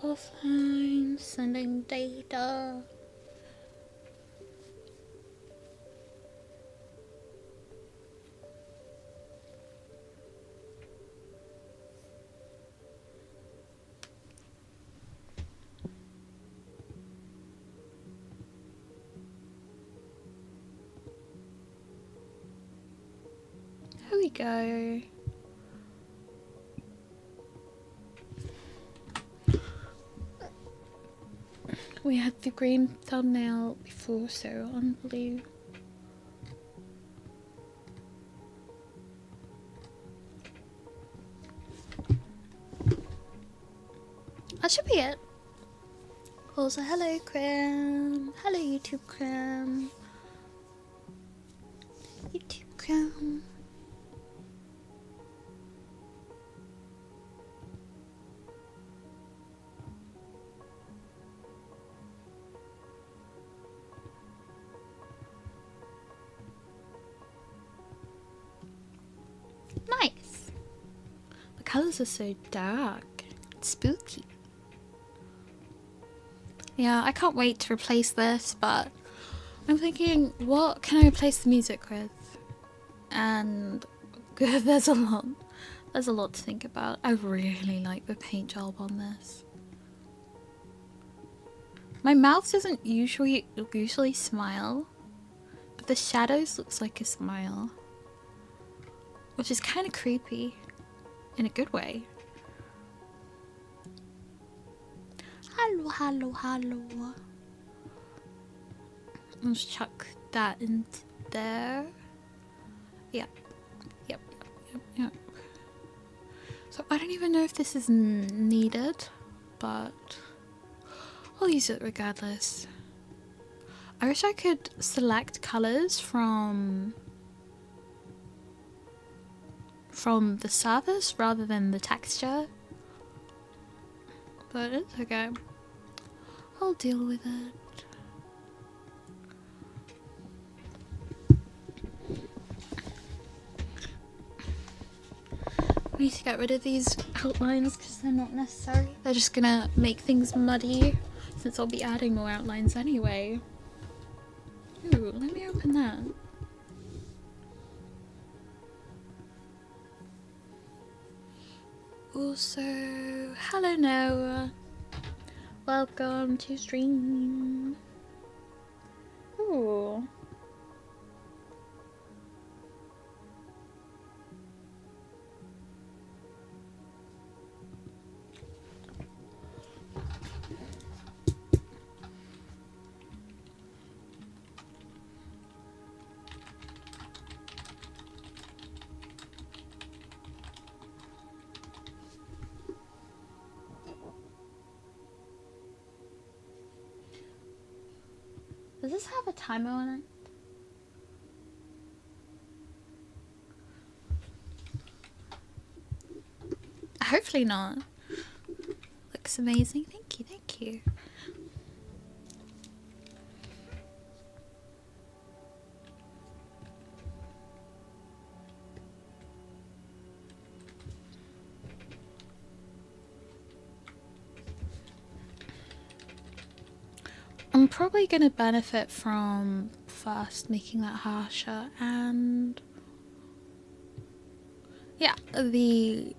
Offline, sending data. There we go. We had the green thumbnail before, so on blue. That should be it. Also, hello, Cram. Hello, YouTube Cram. YouTube Cram. Nice. The colors are so dark. It's spooky. Yeah, I can't wait to replace this, but I'm thinking, what can I replace the music with? And there's a lot to think about. I really like the paint job on this. My mouth doesn't usually smile, but the shadows looks like a smile, which is kind of creepy in a good way. Hello, hello, hello. Let's chuck that in there. Yep. So I don't even know if this is needed, but I'll use it regardless. I wish I could select colors from the surface rather than the texture, but it's okay. I'll deal with it. I need to get rid of these outlines because they're not necessary. They're just gonna make things muddy since I'll be adding more outlines anyway. Ooh, let me open that. Also, hello Noah. Welcome to stream. Ooh. Does this have a timer on it? Hopefully not. Looks amazing. Thank you, thank you. I'm probably going to benefit from first making that harsher and yeah, the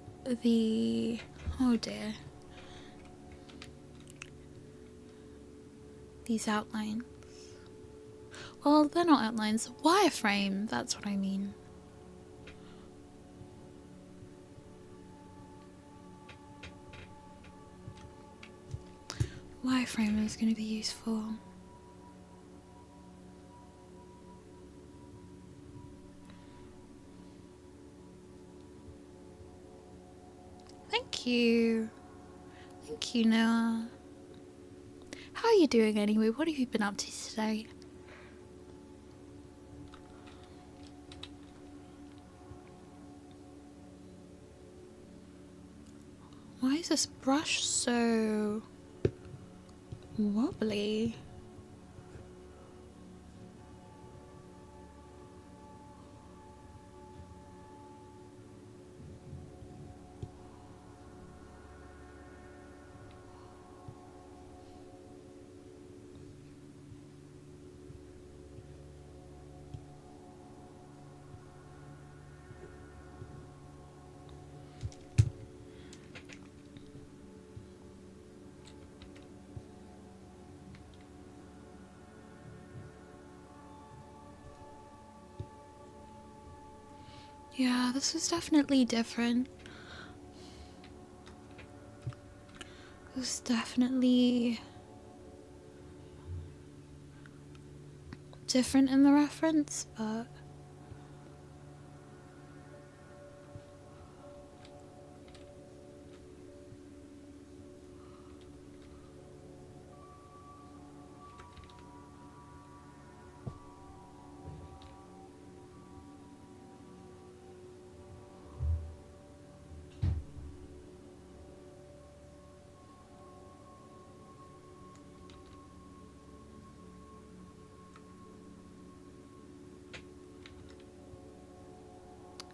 oh dear, these outlines. Well, they're not outlines, wireframe, that's what I mean. Wireframe is going to be useful. Thank you. Thank you, Noah. How are you doing anyway? What have you been up to today? Why is this brush so wobbly? Yeah, this was definitely different. It was definitely different in the reference, but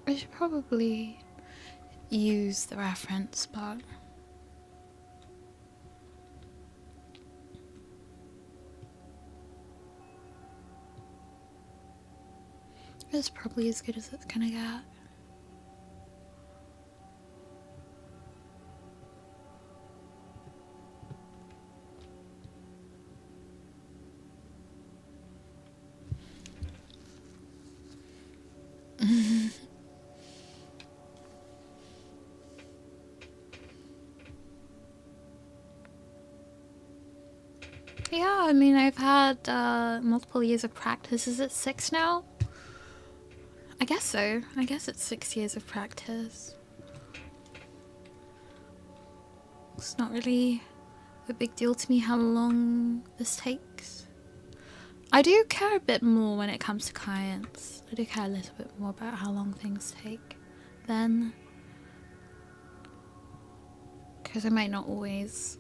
I should probably use the reference, but it's probably as good as it's gonna get. Yeah, I mean, I've had multiple years of practice. Is it 6 now? I guess so. I guess it's 6 years of practice. It's not really a big deal to me how long this takes. I do care a bit more when it comes to clients. I do care a little bit more about how long things take then. Because I might not always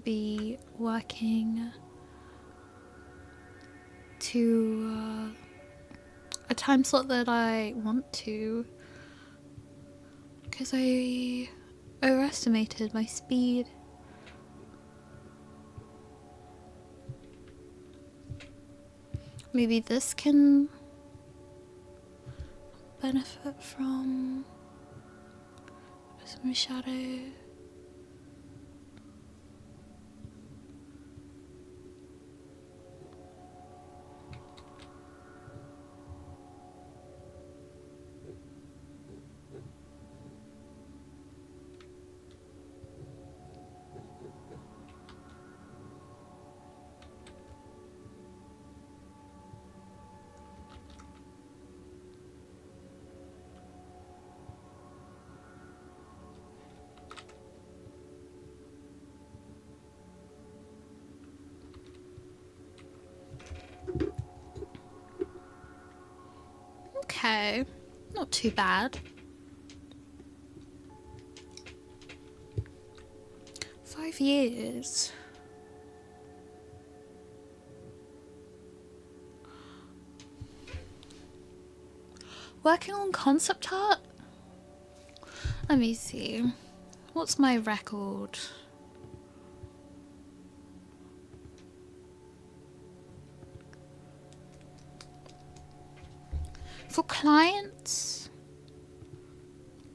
be working to a time slot that I want to. Because I overestimated my speed. Maybe this can benefit from some shadow. Okay, not too bad. 5 years. Working on concept art? Let me see. What's my record? For clients,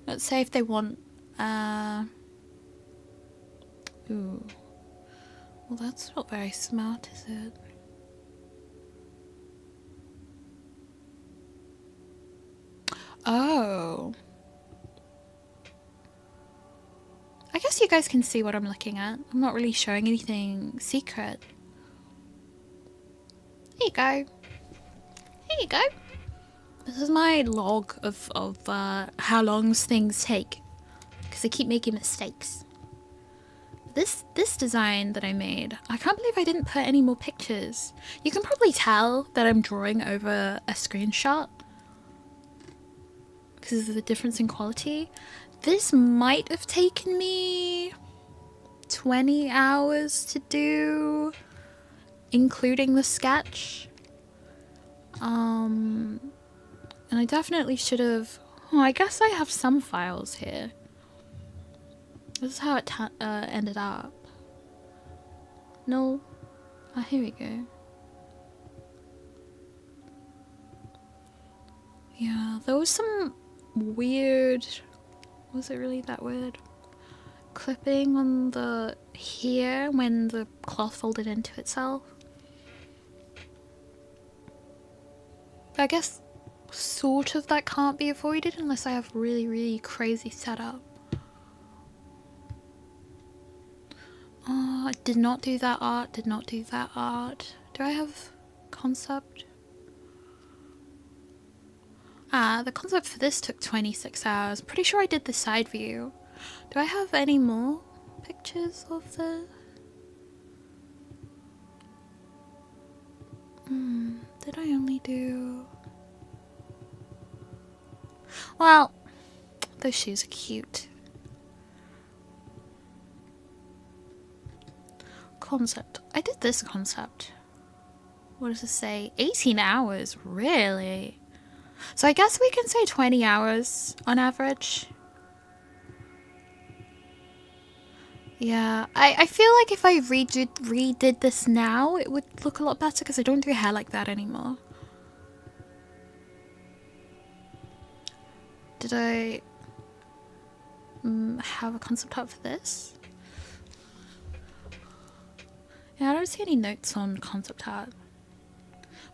let's say if they want, ooh, well that's not very smart, is it? Oh. I guess you guys can see what I'm looking at. I'm not really showing anything secret. Here you go. Here you go. This is my log of how long things take, because I keep making mistakes. This design that I made, I can't believe I didn't put any more pictures. You can probably tell that I'm drawing over a screenshot because of the difference in quality. This might have taken me 20 hours to do, including the sketch. And I definitely should have... Oh, I guess I have some files here. This is how it ended up. No. Ah, here we go. Yeah, there was some weird... Was it really that weird? Clipping on the... here when the cloth folded into itself. I guess... sort of that can't be avoided unless I have really, really crazy setup. Oh, I did not do that art, did not do that art. Do I have concept? Ah, the concept for this took 26 hours. Pretty sure I did the side view. Do I have any more pictures of the... Did I only do... Well, those shoes are cute. Concept. I did this concept. What does it say? 18 hours? Really? So I guess we can say 20 hours on average. Yeah, I feel like if I redid this now, it would look a lot better because I don't do hair like that anymore. Did I have a concept art for this? Yeah, I don't see any notes on concept art.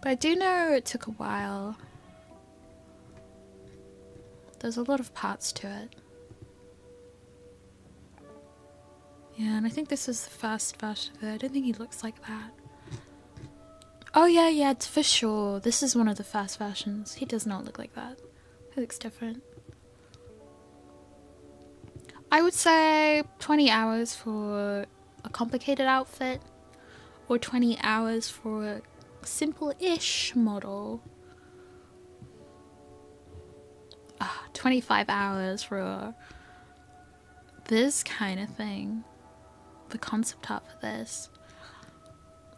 But I do know it took a while. There's a lot of parts to it. Yeah, and I think this is the first version of it. I don't think he looks like that. Oh yeah, it's for sure. This is one of the first versions. He does not look like that. He looks different. I would say 20 hours for a complicated outfit, or 20 hours for a simple-ish model. 25 hours for this kind of thing. The concept art for this.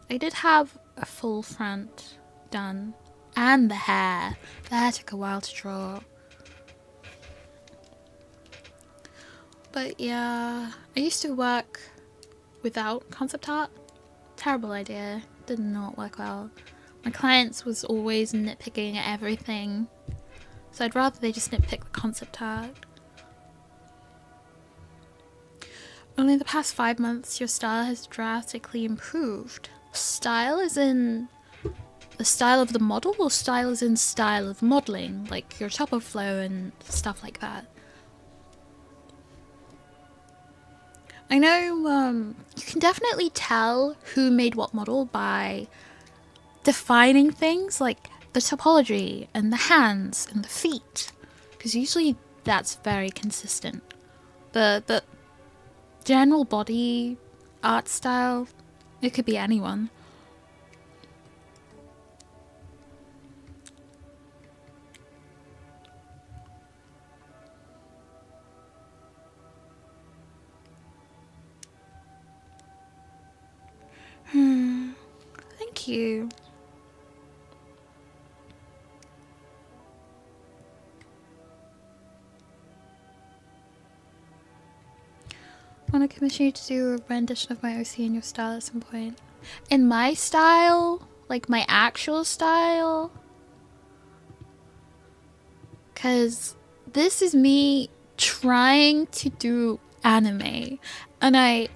I did have a full front done, and the hair. The hair took a while to draw. But yeah, I used to work without concept art. Terrible idea. Did not work well. My clients was always nitpicking at everything. So I'd rather they just nitpick the concept art. Only in the past 5 months, your style has drastically improved. Style is in the style of the model, or style is in style of modeling, like your top of flow and stuff like that. I know you can definitely tell who made what model by defining things like the topology and the hands and the feet, because usually that's very consistent. The general body art style, it could be anyone. Thank you. I want to commission you to do a rendition of my OC in your style at some point. In my style? Like my actual style? Because this is me trying to do anime. And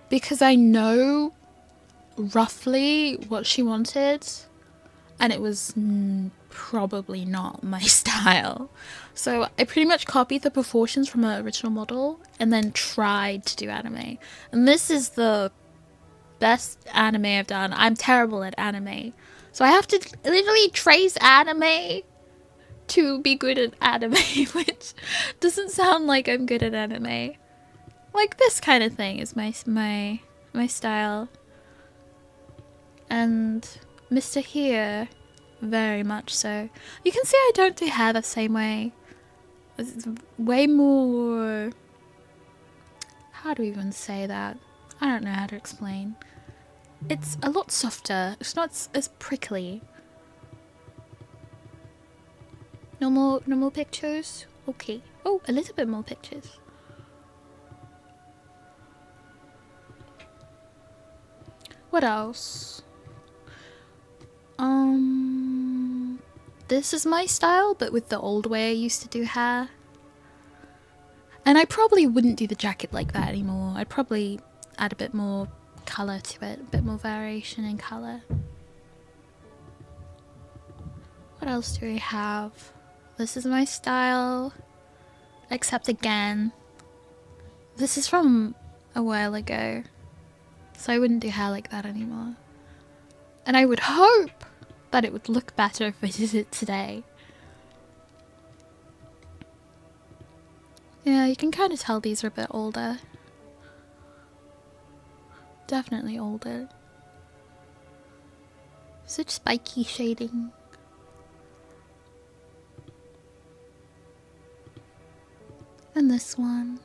because I know roughly what she wanted, and it was probably not my style. So I pretty much copied the proportions from her original model and then tried to do anime. And this is the best anime I've done. I'm terrible at anime. So I have to literally trace anime to be good at anime, which doesn't sound like I'm good at anime. Like this kind of thing is my style. And Mr. Here, very much so. You can see I don't do hair the same way. It's way more... How do we even say that? I don't know how to explain. It's a lot softer. It's not as prickly. No more pictures? Okay. Oh, a little bit more pictures. What else? This is my style, but with the old way I used to do hair. And I probably wouldn't do the jacket like that anymore. I'd probably add a bit more colour to it, a bit more variation in colour. What else do we have? This is my style. Except again, this is from a while ago. So I wouldn't do hair like that anymore. And I would hope that it would look better if I did it today. Yeah, you can kind of tell these are a bit older. Definitely older. Such spiky shading. And this one.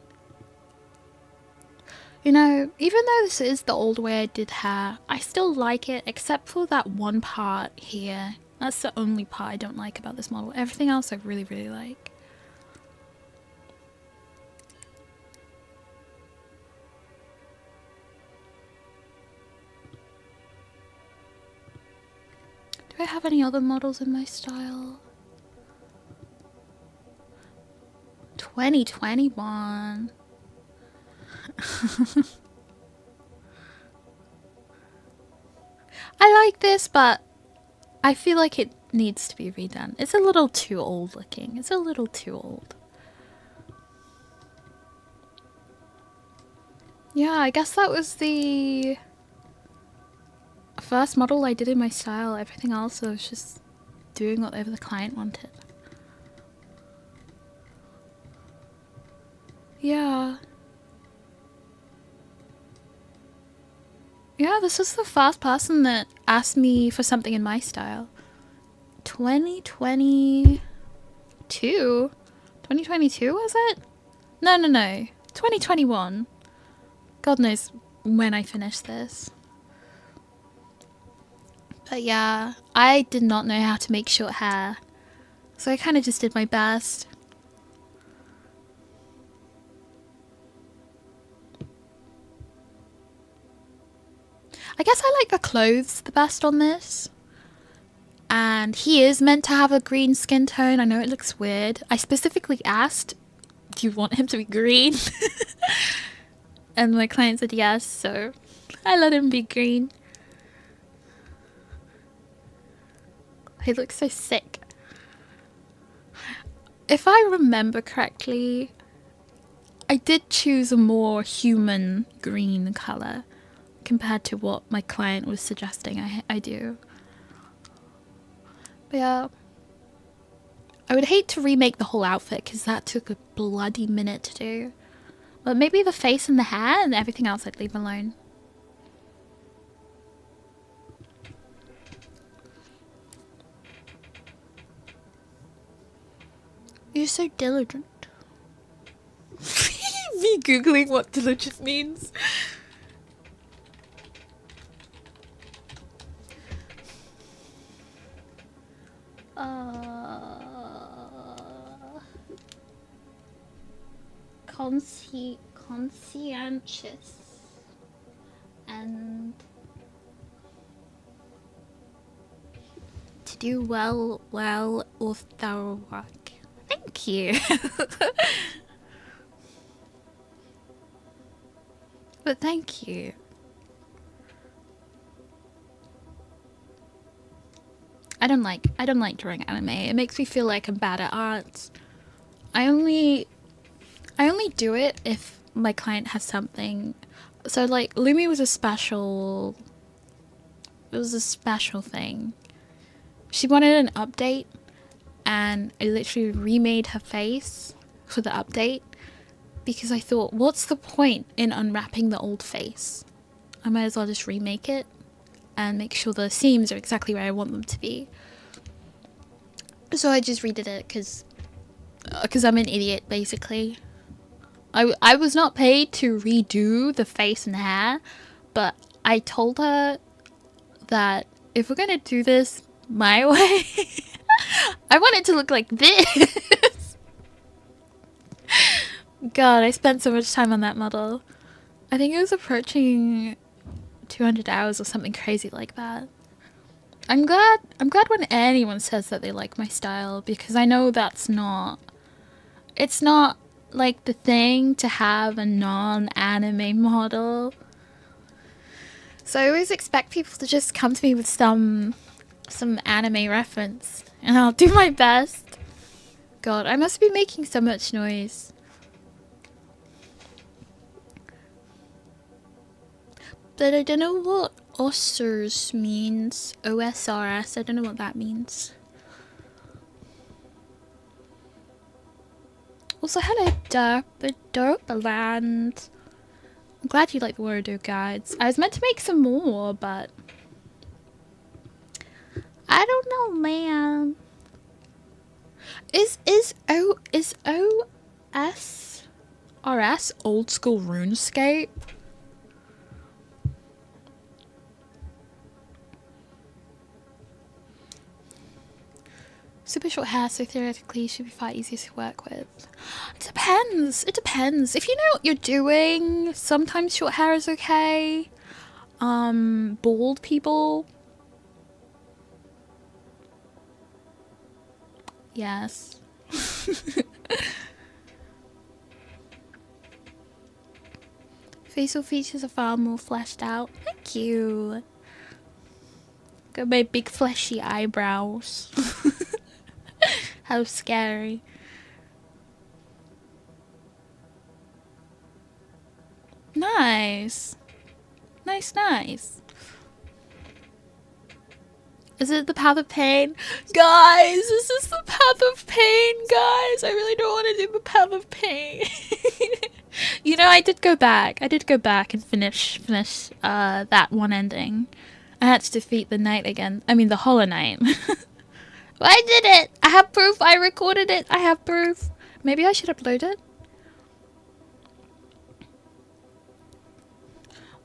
You know, even though this is the old way I did hair, I still like it except for that one part here. That's the only part I don't like about this model. Everything else I really, really like. Do I have any other models in my style? 2021. I like this, but I feel like it needs to be redone. It's a little too old looking. It's a little too old. Yeah, I guess that was the first model I did in my style. Everything else I was just doing whatever the client wanted. Yeah. Yeah, this was the first person that asked me for something in my style. 2022? 2022 was it? No. 2021. God knows when I finished this. But yeah, I did not know how to make short hair. So I kind of just did my best. I guess I like the clothes the best on this. And he is meant to have a green skin tone. I know it looks weird. I specifically asked, do you want him to be green? And my client said yes, so I let him be green. He looks so sick. If I remember correctly, I did choose a more human green color compared to what my client was suggesting I do. But yeah, I would hate to remake the whole outfit because that took a bloody minute to do. But maybe the face and the hair and everything else I'd leave alone. You're so diligent. Me googling what diligent means. Conscientious and to do well or thorough work. Thank you. But thank you. I don't like drawing anime. It makes me feel like I'm bad at art. I only do it if my client has something. So like Lumi was a special thing. She wanted an update and I literally remade her face for the update because I thought, what's the point in unwrapping the old face? I might as well just remake it and make sure the seams are exactly where I want them to be. So I just redid it because I'm an idiot, basically. I was not paid to redo the face and hair, but I told her that if we're gonna do this my way, I want it to look like this. God, I spent so much time on that model. I think it was approaching 200 hours or something crazy like that. I'm glad when anyone says that they like my style because I know it's not like the thing to have a non-anime model. So I always expect people to just come to me with some anime reference And I'll do my best. God, I must be making so much noise. But I don't know what OSRS means. OSRS, I don't know what that means. Also, hello Derpland. I'm glad you like the Wardo guides. I was meant to make some more, but I don't know, man. Is OSRS old school RuneScape? Super short hair, so theoretically should be far easier to work with. It depends. It depends. If you know what you're doing, sometimes short hair is okay. Bald people. Yes. Facial features are far more fleshed out. Thank you. Got my big fleshy eyebrows. How scary. Nice. Nice. Is it the path of pain? Guys, is this the path of pain, guys? I really don't want to do the path of pain. You know, I did go back and finish that one ending. I had to defeat the knight again. I mean, the Hollow Knight. I did it! I have proof. I recorded it. I have proof. Maybe I should upload it.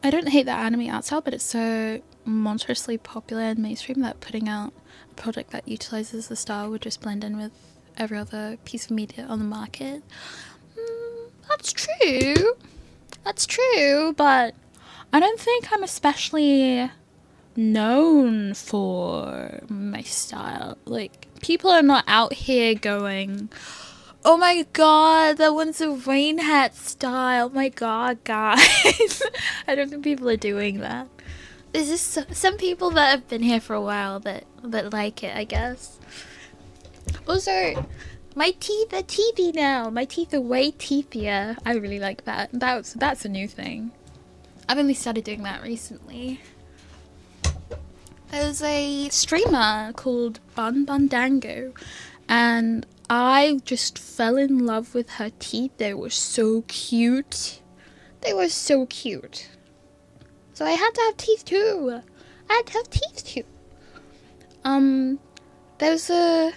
I don't hate that anime art style, but it's so monstrously popular and mainstream that putting out a product that utilizes the style would just blend in with every other piece of media on the market. That's true. That's true, but I don't think I'm especially known for my style. Like, people are not out here going, oh my god, that one's a RainHet style. Oh my god, guys. I don't think people are doing that. There's just some people that have been here for a while that like it, I guess. Also, my teeth are teethy now. My teeth are way teethier. I really like that. That's a new thing. I've only started doing that recently. There's a streamer called Dango, and I just fell in love with her teeth. They were so cute. They were so cute. So I had to have teeth too. There's a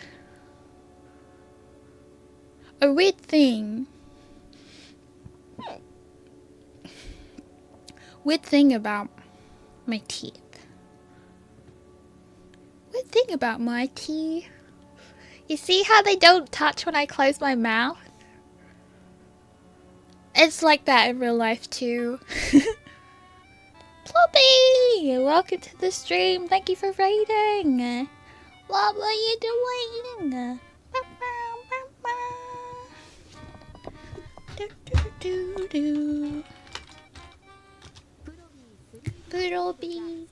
weird thing. Weird thing about my teeth. Weird thing about my teeth. You see how they don't touch when I close my mouth? It's like that in real life too. Ploppy! Welcome to the stream. Thank you for raiding. What were you doing? Poodlebee.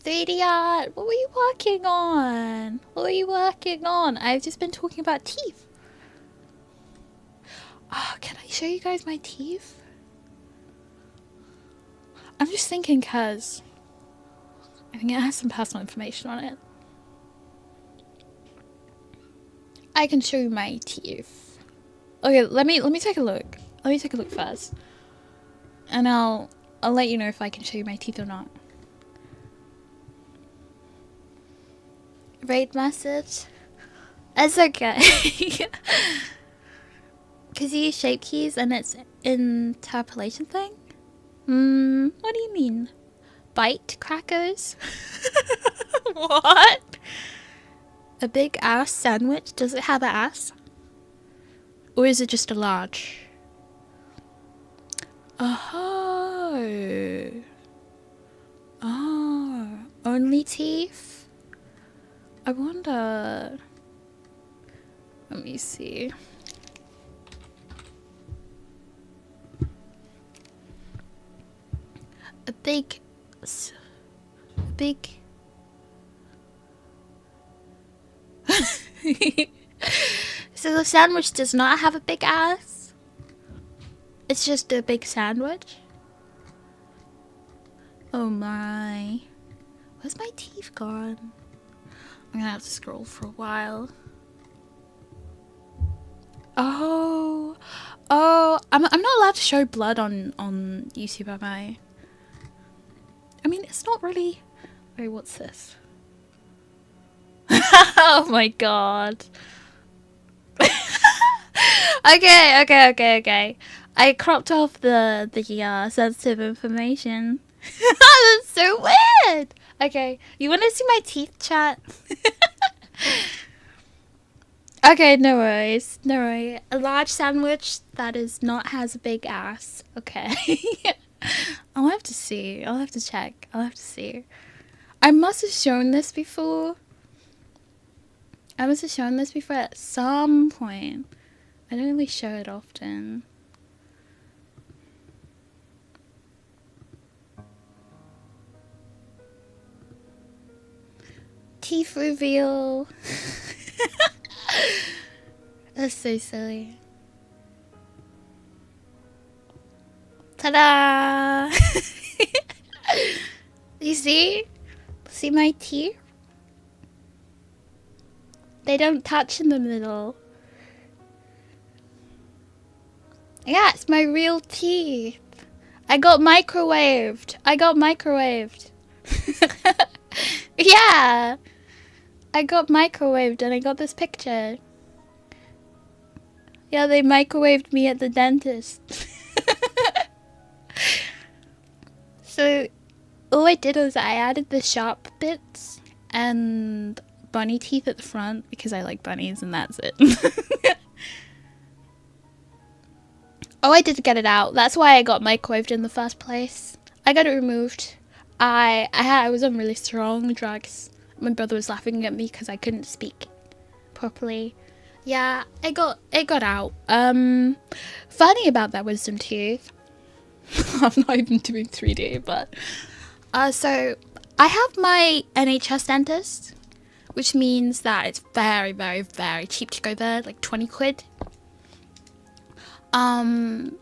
3D art. What were you working on? I've just been talking about teeth. Oh, can I show you guys my teeth? I'm just thinking because I think it has some personal information on it. I can show you my teeth. Okay, let me take a look. Let me take a look first. And I'll let you know if I can show you my teeth or not. Raid message? It's okay. Because you use shape keys and it's interpolation thing? What do you mean? Bite crackers? What? A big ass sandwich? Does it have an ass? Or is it just a large? Oh. Oh. Only teeth? I wonder. Let me see. A big So the sandwich does not have a big ass. It's just a big sandwich. Oh my. Where's my teeth gone? I'm gonna have to scroll for a while. Oh, I'm not allowed to show blood on YouTube, am I? I mean, it's not really. Wait, what's this? Oh my god. Okay. I cropped off the sensitive information. That's so weird. Okay, you want to see my teeth, chat? Okay, no worries. A large sandwich that has a big ass. Okay. I'll have to see. I'll have to check. I'll have to see. I must have shown this before. At some point. I don't really show it often. Teeth reveal. That's so silly. Ta-da! You see? See my teeth? They don't touch in the middle. Yeah, it's my real teeth. I got microwaved. Yeah. I got microwaved and I got this picture. Yeah, they microwaved me at the dentist. So, all I did was I added the sharp bits and bunny teeth at the front because I like bunnies and that's it. Oh, I did get it out. That's why I got microwaved in the first place. I got it removed. I was on really strong drugs. My brother was laughing at me because I couldn't speak properly. Yeah, it got out. Funny about that wisdom tooth. I'm not even doing 3D, but so I have my NHS dentist, which means that it's very, very, very cheap to go there, like 20 quid. And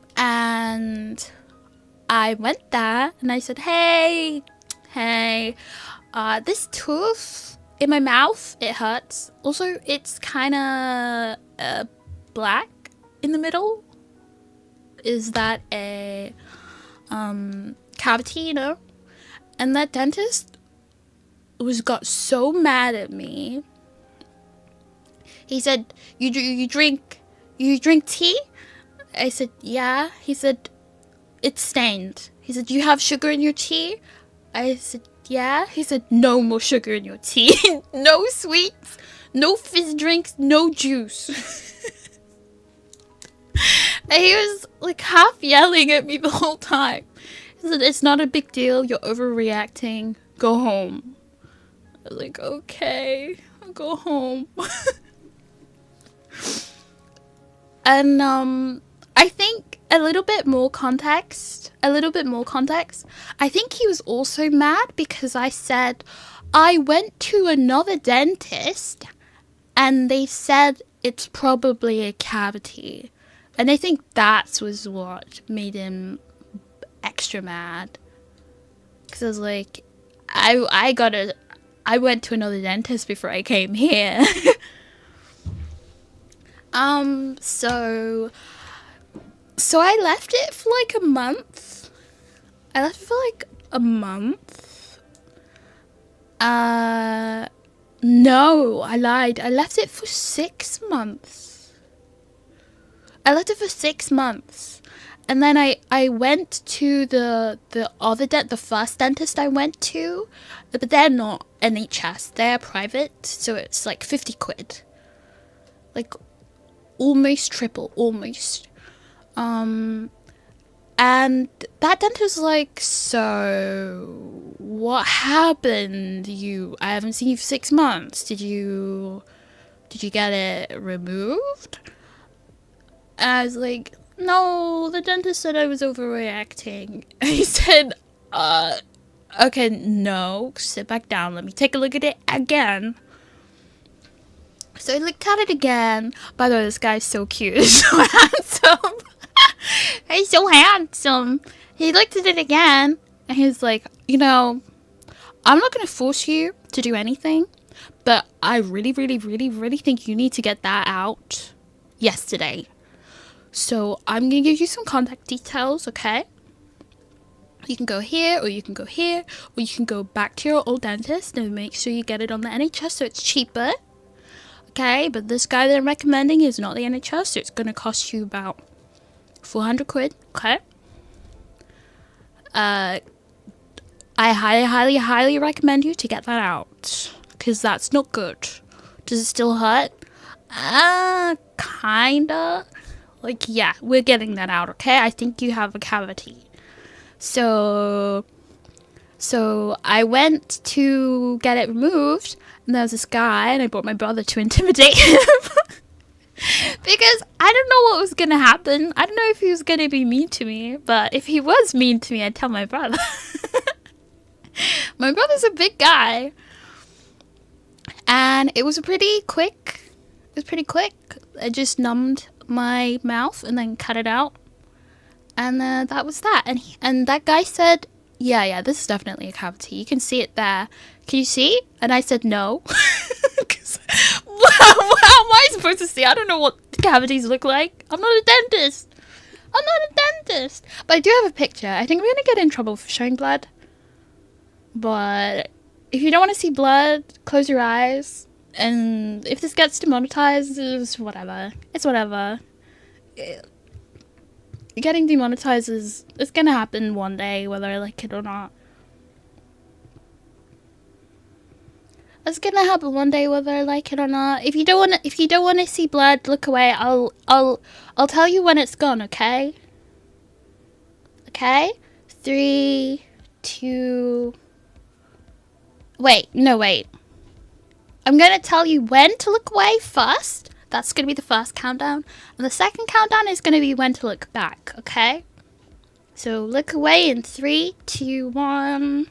I went there and I said, hey, this tooth in my mouth, it hurts. Also, it's kind of black in the middle. Is that a cavity, you know? And that dentist got so mad at me. He said, you drink tea? I said, yeah. He said, it's stained. He said, you have sugar in your tea? I said, yeah. He said, no more sugar in your tea. No sweets, no fizz drinks, no juice. And he was like half yelling at me the whole time. He said, it's not a big deal. You're overreacting. Go home. I was like, okay, I'll go home. And I think a little bit more context. I think he was also mad because I said I went to another dentist and they said it's probably a cavity. And I think that was what made him extra mad. Because I was like, I went to another dentist before I came here. So I left it for like a month. No, I lied. I left it for 6 months. And then I went to the first dentist I went to, but they're not NHS, they're private, so it's like 50 quid. Like almost triple, almost. And that dentist was like, so what happened? I haven't seen you for 6 months. Did you get it removed? And I was like, no, the dentist said I was overreacting. And he said, okay, no, sit back down. Let me take a look at it again. So I looked at it again. By the way, this guy's so cute. So handsome. He's so handsome. He looked at it again and he's like, you know, I'm not going to force you to do anything, but I really, really, really, really think you need to get that out yesterday. So I'm going to give you some contact details, okay? You can go here, or you can go here, or you can go back to your old dentist and make sure you get it on the NHS so it's cheaper. Okay, but this guy that I'm recommending is not the NHS, so it's going to cost you about 400 quid, okay? I highly, highly, highly recommend you to get that out, because that's not good. Does it still hurt? Kinda. Like, yeah, we're getting that out, okay? I think you have a cavity. So I went to get it removed, and there was this guy, and I brought my brother to intimidate him. Because I don't know what was going to happen. I don't know if he was going to be mean to me, but if he was mean to me, I'd tell my brother. My brother's a big guy. And it was pretty quick. I just numbed my mouth and then cut it out. And that was that. And that guy said, yeah, this is definitely a cavity. You can see it there. Can you see? And I said no. How am I supposed to see? I don't know what cavities look like. I'm not a dentist. But I do have a picture. I think we're going to get in trouble for showing blood. But if you don't want to see blood, close your eyes. And if this gets demonetized, it's whatever. Getting demonetized it's going to happen one day, whether I like it or not. It's gonna happen one day, whether I like it or not. If you don't want to see blood, look away. I'll tell you when it's gone. Okay. 3, 2. Wait. I'm gonna tell you when to look away first. That's gonna be the first countdown, and the second countdown is gonna be when to look back. Okay. So look away in 3, 2, 1.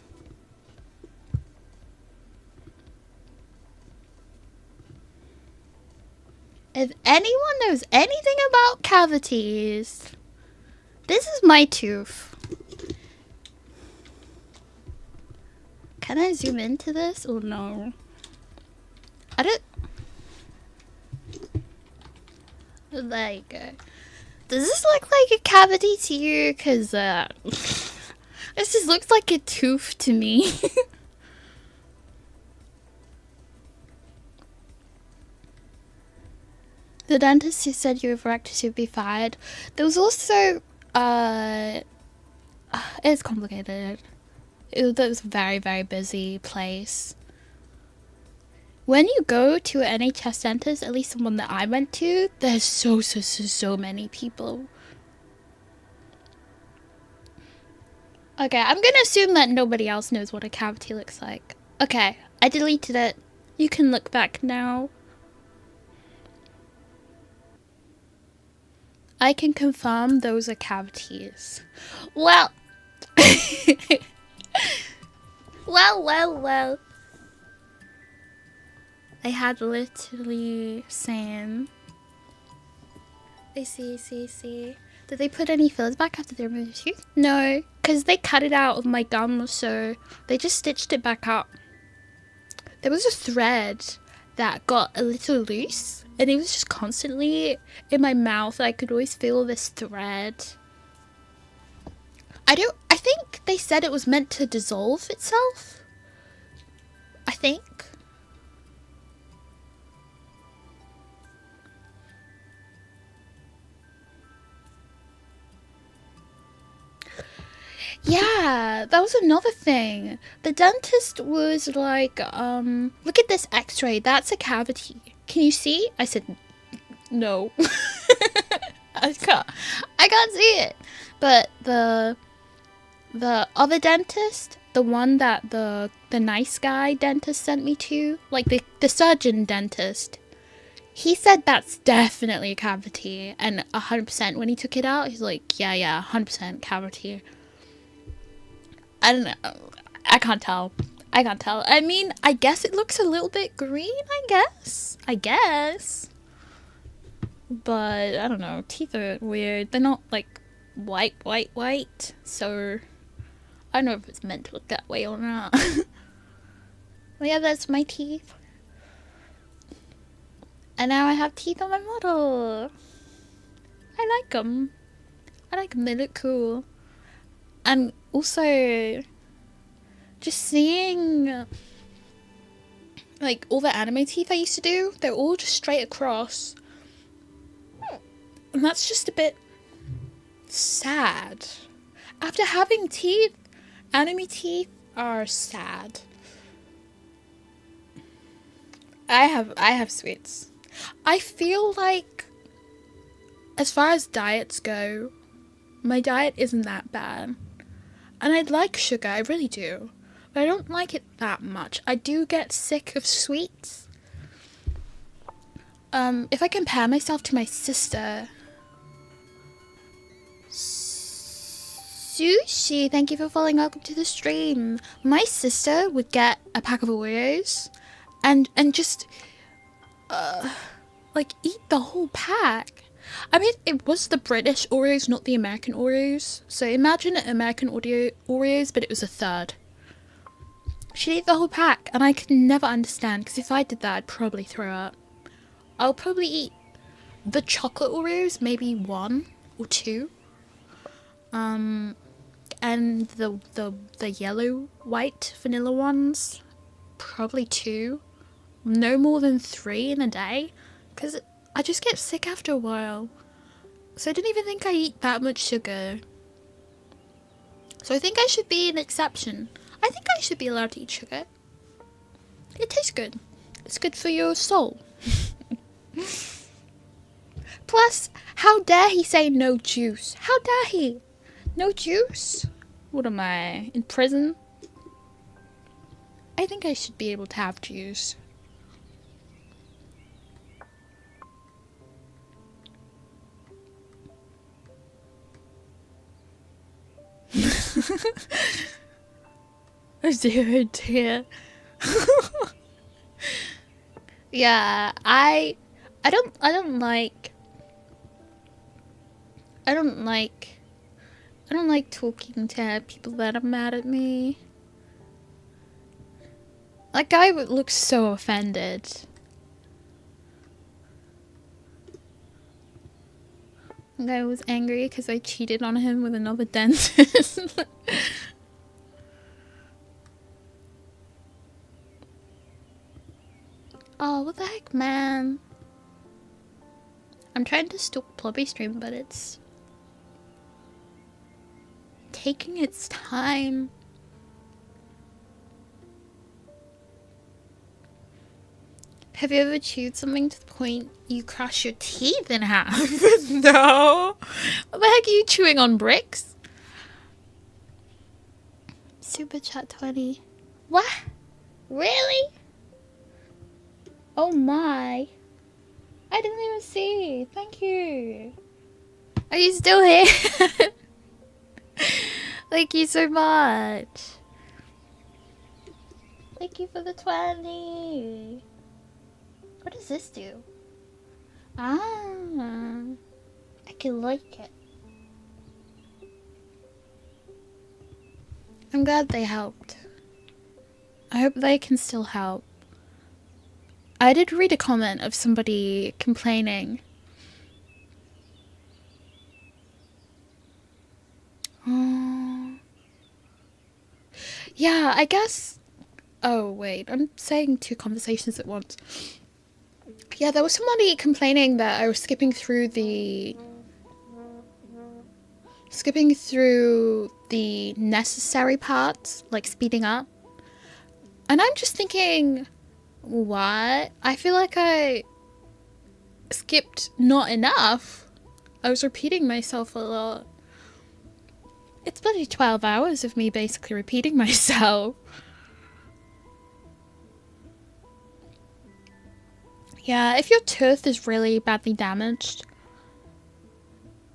If anyone knows anything about cavities, this is my tooth. Can I zoom into this or no? There you go. Does this look like a cavity to you? Because this just looks like a tooth to me. The dentist who said you overacted should be fired. There was also, it's complicated. That was a very, very busy place. When you go to an NHS dentist, at least the one that I went to, there's so many people. Okay, I'm gonna assume that nobody else knows what a cavity looks like. Okay, I deleted it. You can look back now. I can confirm those are cavities. Well. well. I had literally same. I see. Did they put any fillers back after they removed the tooth? No, because they cut it out of my gum, so they just stitched it back up. There was a thread that got a little loose, and it was just constantly in my mouth. I could always feel this thread. I think they said it was meant to dissolve itself. I think. Yeah, that was another thing. The dentist was like, look at this x-ray. That's a cavity. Can you see? I said, no. I can't see it. But the other dentist, the one that the nice guy dentist sent me to, like the surgeon dentist, he said that's definitely a cavity. And 100% when he took it out, he's like, yeah, 100% cavity. I don't know. I can't tell. I can't tell. I mean, I guess it looks a little bit green, I guess. But, I don't know. Teeth are weird. They're not, like, white. So, I don't know if it's meant to look that way or not. But yeah, that's my teeth. And now I have teeth on my model. I like them. They look cool. And also, just seeing, like, all the anime teeth I used to do, they're all just straight across. And that's just a bit sad. After having teeth, anime teeth are sad. I have sweets. I feel like, as far as diets go, my diet isn't that bad. And I like sugar, I really do. But I don't like it that much. I do get sick of sweets. If I compare myself to my sister... Sushi, thank you for following. Welcome to the stream. My sister would get a pack of Oreos and just like eat the whole pack. I mean, it was the British Oreos, not the American Oreos. So imagine American Oreos, but it was a third. She'd eat the whole pack, and I could never understand, because if I did that, I'd probably throw up. I'll probably eat the chocolate Oreos, maybe 1 or 2. And the yellow, white, vanilla ones, probably 2. No more than 3 in a day, because I just get sick after a while. So I don't even think I eat that much sugar. So I think I should be an exception. I think I should be allowed to eat sugar. It tastes good. It's good for your soul. Plus, how dare he say no juice? How dare he? No juice? What am I, in prison? I think I should be able to have juice. Oh dear. Yeah, I don't like talking to people that are mad at me. That guy looks so offended. The guy was angry because I cheated on him with another dentist. Oh, what the heck, man? I'm trying to stalk Plobby stream, but it's taking its time. Have you ever chewed something to the point you crush your teeth in half? No. What the heck are you chewing on, bricks? Super chat 20. What? Really? Oh my. I didn't even see. Thank you. Are you still here? Thank you so much. Thank you for the 20. What does this do? Ah, I can like it. I'm glad they helped. I hope they can still help. I did read a comment of somebody complaining. Yeah, I guess... Oh, wait. I'm saying 2 conversations at once. Yeah, there was somebody complaining that I was skipping through the necessary parts, like speeding up. And I'm just thinking, what? I feel like I skipped not enough. I was repeating myself a lot. It's bloody 12 hours of me basically repeating myself. Yeah, if your tooth is really badly damaged,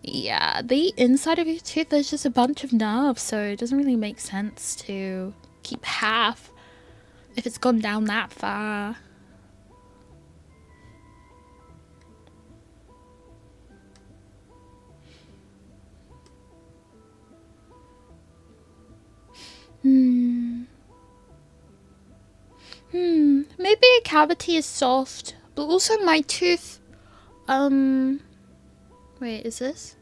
yeah, the inside of your tooth, there's just a bunch of nerves, so it doesn't really make sense to keep half. if it's gone down that far. Maybe a cavity is soft, but also my tooth, wait, is this?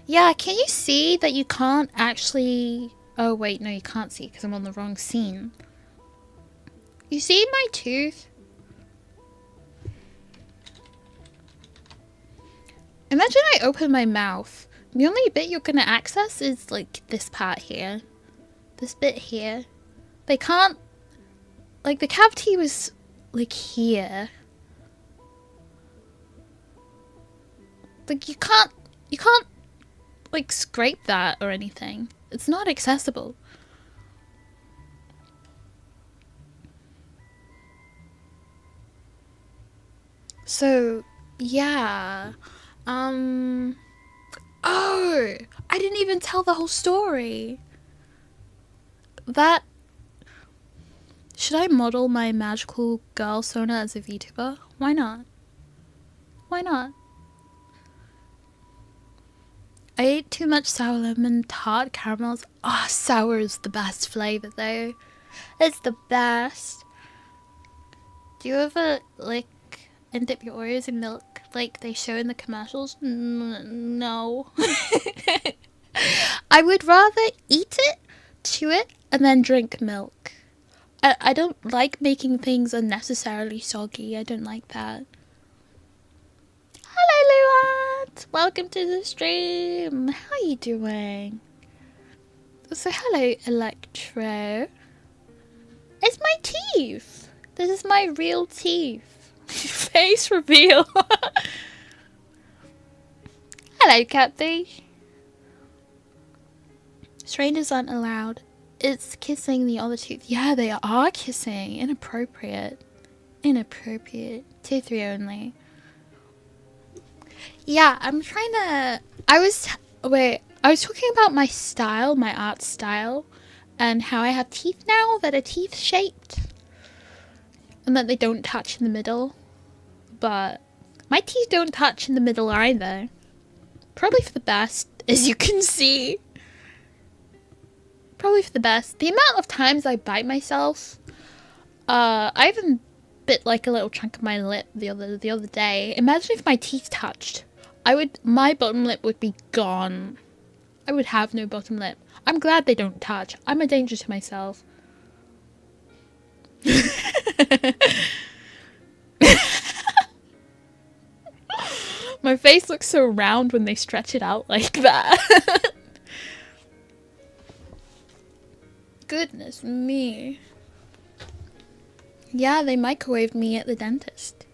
Yeah, can you see that you can't actually, oh wait, no you can't see because I'm on the wrong scene. You see my tooth? Imagine I open my mouth. The only bit you're gonna access is like this part here. This bit here. They can't, like the cavity was like here. Like you can't like scrape that or anything. It's not accessible. So yeah. Oh, I didn't even tell the whole story. That, should I model my magical girl Sona as a VTuber? Why not? Why not? I ate too much sour lemon tart caramels. Ah, oh, sour is the best flavor though. It's the best. Do you ever lick and dip your Oreos in milk like they show in the commercials? No. I would rather eat it, chew it, and then drink milk. I don't like making things unnecessarily soggy. I don't like that. Hello, Luat! Welcome to the stream. How are you doing? So, hello, Electro. It's my teeth. This is my real teeth. Face reveal. Hello, Kathy. Strangers aren't allowed. It's kissing the other tooth. Yeah, they are kissing. Inappropriate. Inappropriate. 2-3 only. Yeah, I'm trying to... I was talking about my style, my art style, and how I have teeth now that are teeth shaped. And that they don't touch in the middle. But my teeth don't touch in the middle either. Probably for the best, as you can see. Probably for the best. The amount of times I bite myself. I even bit like a little chunk of my lip the other day. Imagine if my teeth touched. My bottom lip would be gone. I would have no bottom lip. I'm glad they don't touch. I'm a danger to myself. My face looks so round when they stretch it out like that. Goodness me. Yeah, they microwaved me at the dentist.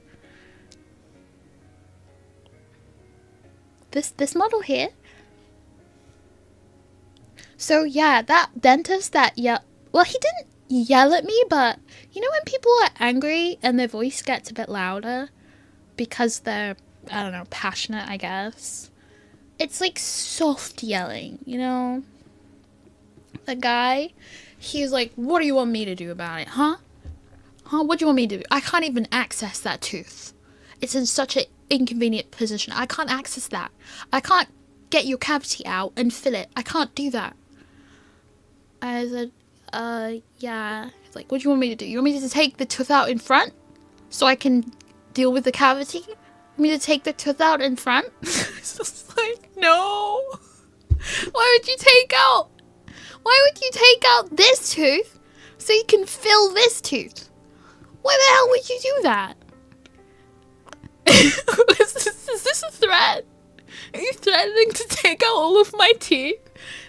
This model here. So yeah, that dentist well, he didn't yell at me, but you know when people are angry and their voice gets a bit louder because they're, I don't know, passionate, I guess. It's like soft yelling, you know? The guy, he was like, what do you want me to do about it, huh? What do you want me to do? I can't even access that tooth. It's in such an inconvenient position. I can't access that. I can't get your cavity out and fill it. I can't do that. I said, yeah. He's like, what do you want me to do? You want me to take the tooth out in front so I can deal with the cavity? You want me to take the tooth out in front? It's just like, no. Why would you take out this tooth so you can fill this tooth? Why the hell would you do that? Is this a threat? Are you threatening to take out all of my teeth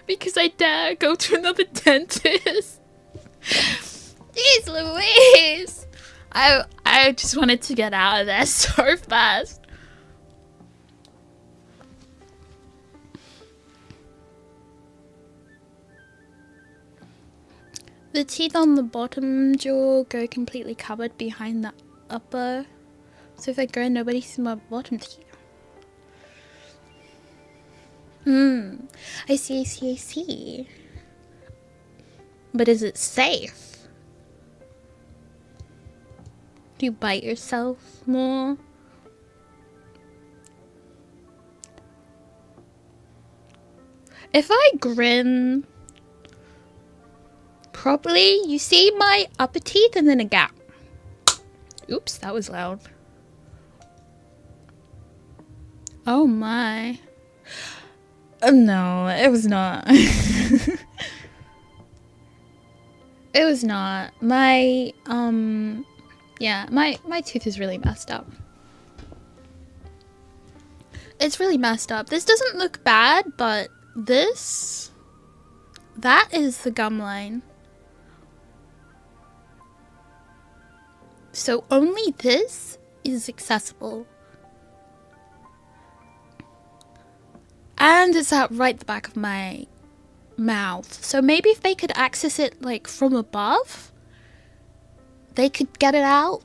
because I dare go to another dentist? Jeez Louise! I just wanted to get out of there so fast. The teeth on the bottom jaw go completely covered behind the upper. So if I go, nobody sees my bottom teeth. I see. But is it safe? Do you bite yourself more? If I grin properly, you see my upper teeth and then a gap. Oops, that was loud. Oh my. No, it was not. It was not. My, yeah, my tooth is really messed up. It's really messed up. This doesn't look bad, but this, that is the gum line. So only this is accessible. And it's at right the back of my mouth. So maybe if they could access it like from above, they could get it out.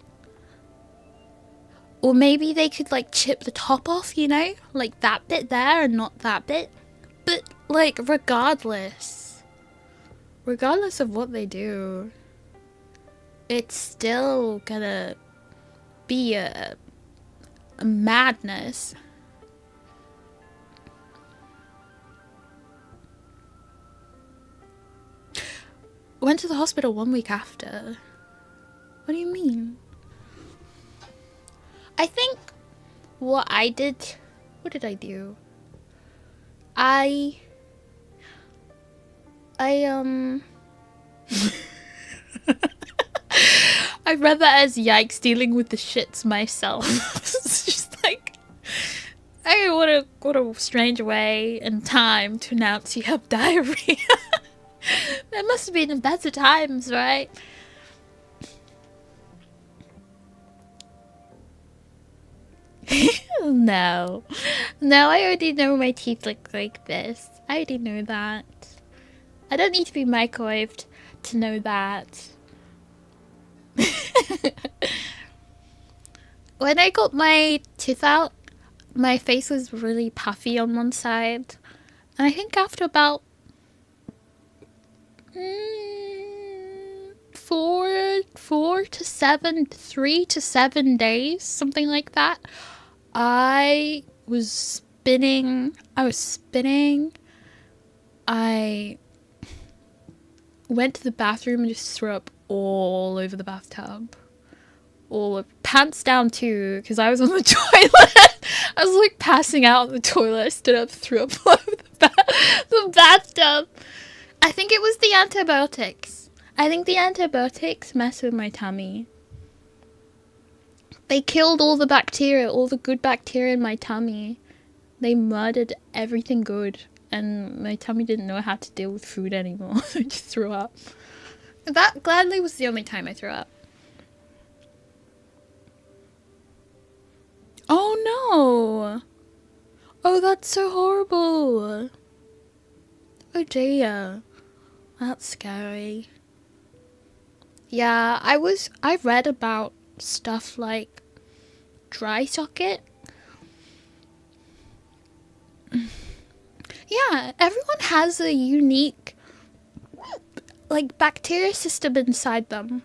Or maybe they could like chip the top off, you know? Like that bit there and not that bit. But like regardless of what they do, it's still gonna be a madness. Went to the hospital 1 week after. What do you mean? I think what I did... What did I do? I I read that as yikes dealing with the shits myself. It's just like, hey, what a strange way and time to announce you have diarrhea. There must have been better times, right? No, I already know my teeth look like this. I already know that. I don't need to be microwaved to know that. When I got my tooth out, my face was really puffy on one side. And I think after about 3 to 7 days, something like that, I was spinning. I went to the bathroom and just threw up all over the bathtub. All of, pants down too, because I was on the toilet. I was like passing out on the toilet. I stood up, threw up all over the bathtub. I think it was the antibiotics. I think the antibiotics messed with my tummy. They killed all the bacteria, all the good bacteria in my tummy. They murdered everything good. And my tummy didn't know how to deal with food anymore. I just threw up. That gladly was the only time I threw up. Oh no! Oh, that's so horrible. Oh dear. That's scary. Yeah, I read about stuff like dry socket. Yeah, everyone has a unique, like, bacteria system inside them.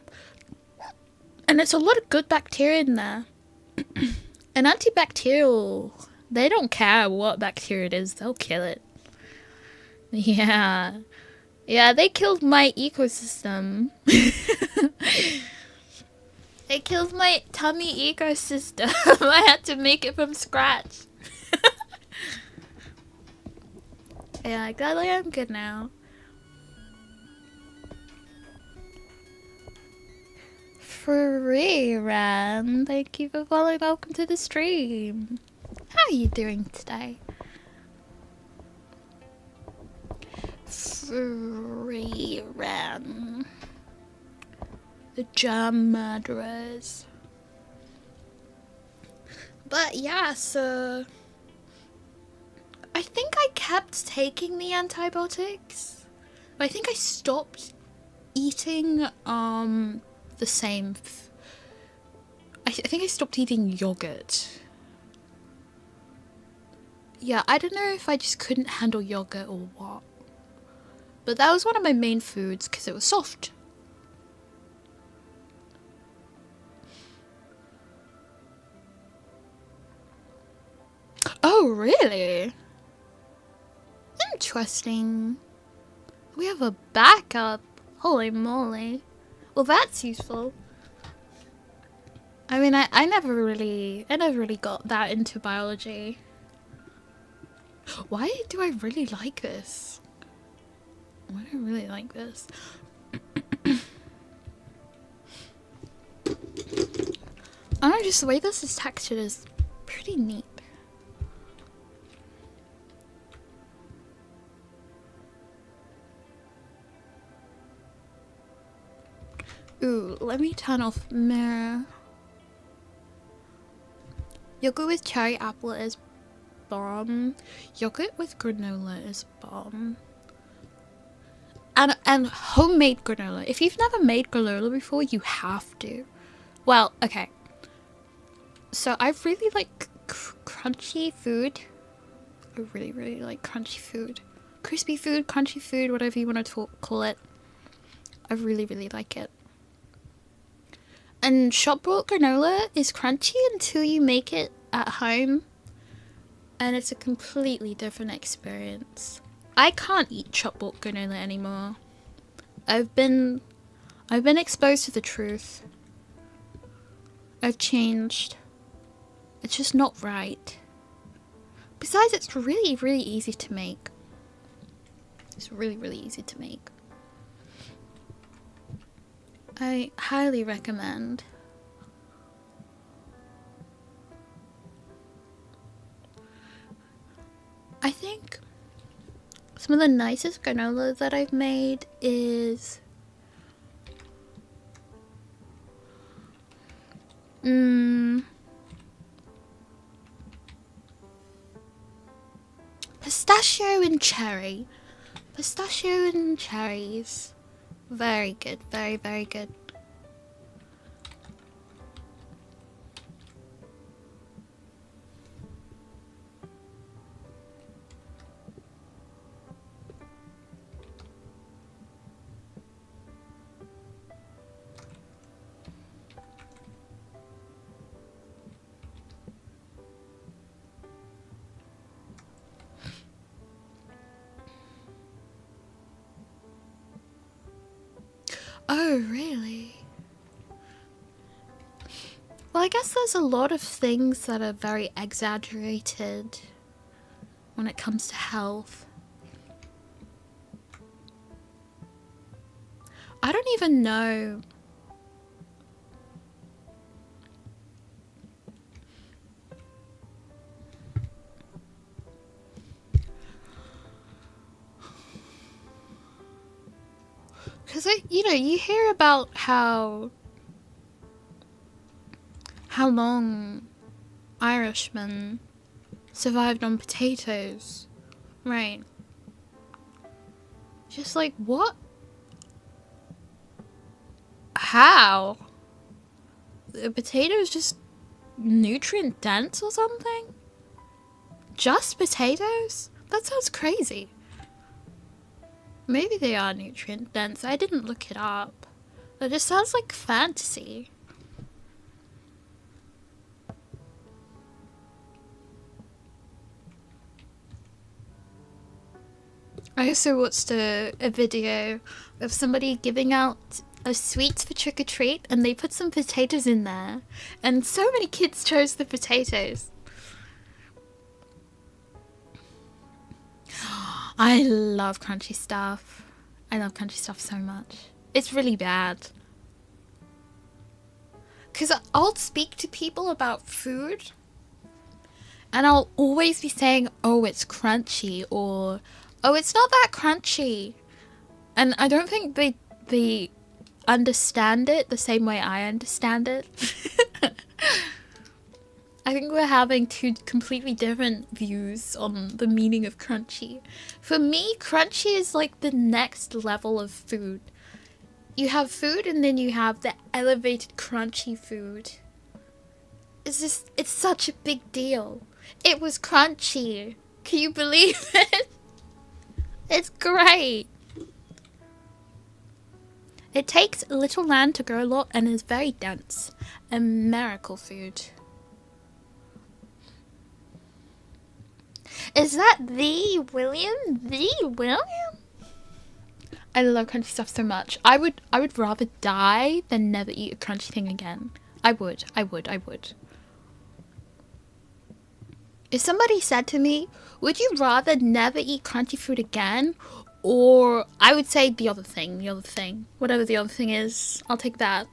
And there's a lot of good bacteria in there. And antibacterial, they don't care what bacteria it is, they'll kill it. Yeah. Yeah, they killed my ecosystem. They killed my tummy ecosystem. I had to make it from scratch. Yeah, gladly I'm good now. Free Ran, thank you for following. Welcome to the stream. How are you doing today? Free Ran. The germ murderers. But yeah, so I think I kept taking the antibiotics. I think I stopped eating the same. I think I stopped eating yogurt. Yeah, I don't know if I just couldn't handle yogurt or what. But that was one of my main foods because it was soft. really? Interesting. We have a backup. Holy moly. Well, that's useful. I mean, I never really got that into biology. Why do I really like this? Why do I really like this? I don't know, just the way this is textured is pretty neat. Ooh, let me turn off mirror. Yogurt with cherry apple is bomb. Yogurt with granola is bomb. And homemade granola. If you've never made granola before, you have to. Well, okay. So I really like crunchy food. I really like crunchy food. Crispy food, crunchy food, whatever you want to call it. I really like it. And shop bought granola is crunchy until you make it at home. And it's a completely different experience. I can't eat shop bought granola anymore. I've been exposed to the truth. I've changed. It's just not right. Besides, it's really easy to make. It's really easy to make. I highly recommend. I think some of the nicest granola that I've made is pistachio and cherry. Pistachio and cherries. Very good, very good. Oh, really? Well, I guess there's a lot of things that are very exaggerated when it comes to health. I don't even know. Because, you know, you hear about how long Irishmen survived on potatoes, right? Just like, what? How? The potatoes just nutrient dense or something? Just potatoes? That sounds crazy. Maybe they are nutrient dense. I didn't look it up. That just sounds like fantasy. I also watched a video of somebody giving out sweets for trick-or-treat and they put some potatoes in there. And so many kids chose the potatoes. I love crunchy stuff. I love crunchy stuff so much. It's really bad. Because I'll speak to people about food and I'll always be saying, oh, it's crunchy, or oh, it's not that crunchy. And I don't think they understand it the same way I understand it. I think we're having two completely different views on the meaning of crunchy. For me, crunchy is like the next level of food. You have food and then you have the elevated crunchy food. It's such a big deal. It was crunchy. Can you believe it? It's great. It takes a little land to grow a lot and is very dense. A miracle food. Is that the William? The William? I love crunchy stuff so much. I would rather die than never eat a crunchy thing again. I would. If somebody said to me, would you rather never eat crunchy food again? Or I would say the other thing. Whatever the other thing is, I'll take that.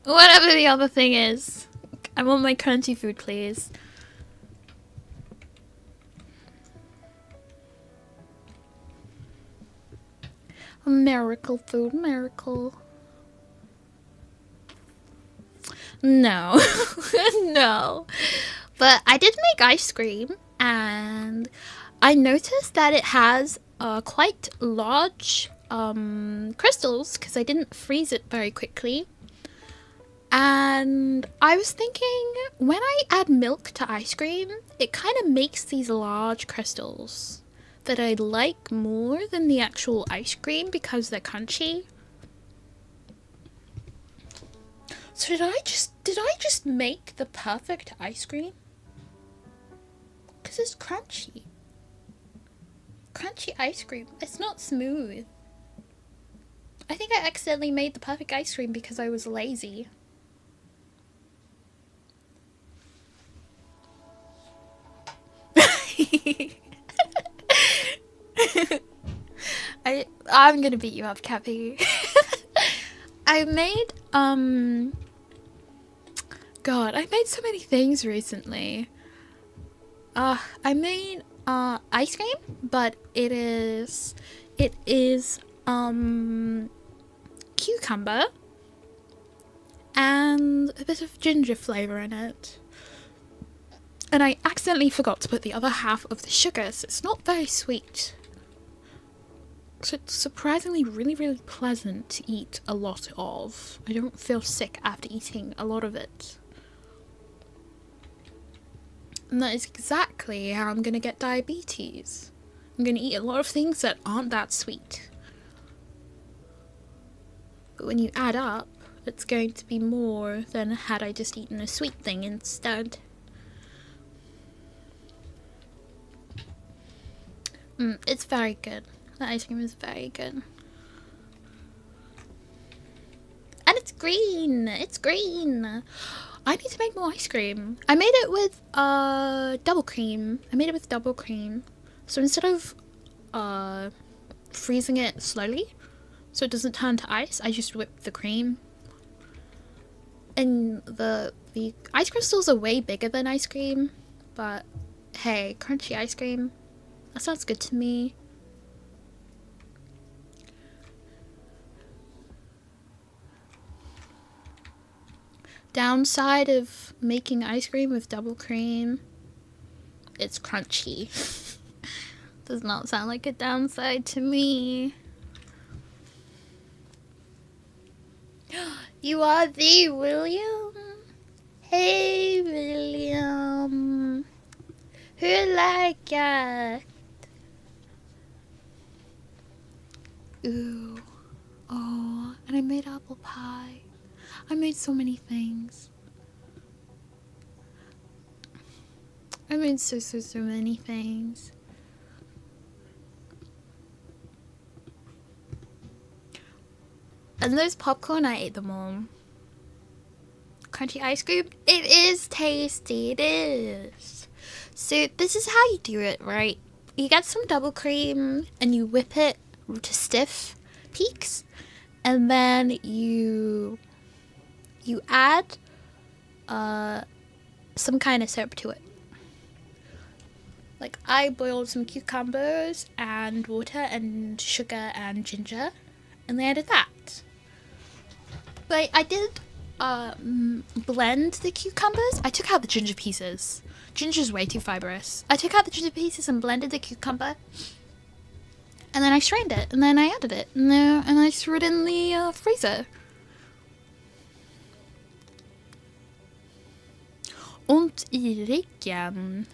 Whatever the other thing is. I want my crunchy food, please. A miracle food, miracle. No. No. But I did make ice cream, and I noticed that it has quite large crystals, because I didn't freeze it very quickly. And I was thinking, when I add milk to ice cream, it kind of makes these large crystals that I like more than the actual ice cream because they're crunchy. So did I just make the perfect ice cream? Because it's crunchy. Crunchy ice cream. It's not smooth. I think I accidentally made the perfect ice cream because I was lazy. I'm gonna beat you up, Cappy. I made God, I made so many things recently. I made ice cream, but it is cucumber and a bit of ginger flavor in it. And I accidentally forgot to put the other half of the sugar, so it's not very sweet. So it's surprisingly really, really pleasant to eat a lot of. I don't feel sick after eating a lot of it. And that is exactly how I'm going to get diabetes. I'm going to eat a lot of things that aren't that sweet. But when you add up, it's going to be more than had I just eaten a sweet thing instead. It's very good. The ice cream is very good. And it's green! It's green! I need to make more ice cream. I made it with double cream. So instead of freezing it slowly, so it doesn't turn to ice, I just whipped the cream. And the ice crystals are way bigger than ice cream, but hey, crunchy ice cream, that sounds good to me. Downside of making ice cream with double cream, it's crunchy. Does not sound like a downside to me. You are the William? Hey William, who like it? Ooh, oh, and I made apple pie. I made so many things. I made so many things. And those popcorn, I ate them all. Crunchy ice cream, it is tasty, it is. So this is how you do it, right? You get some double cream and you whip it to stiff peaks, and then you add some kind of syrup to it. Like I boiled some cucumbers and water and sugar and ginger, and then I added that. But I did blend the cucumbers. I took out the ginger pieces. Ginger's way too fibrous. I took out the ginger pieces and blended the cucumber. And then I strained it, and then I added it, and I threw it in the freezer. Und i riggen.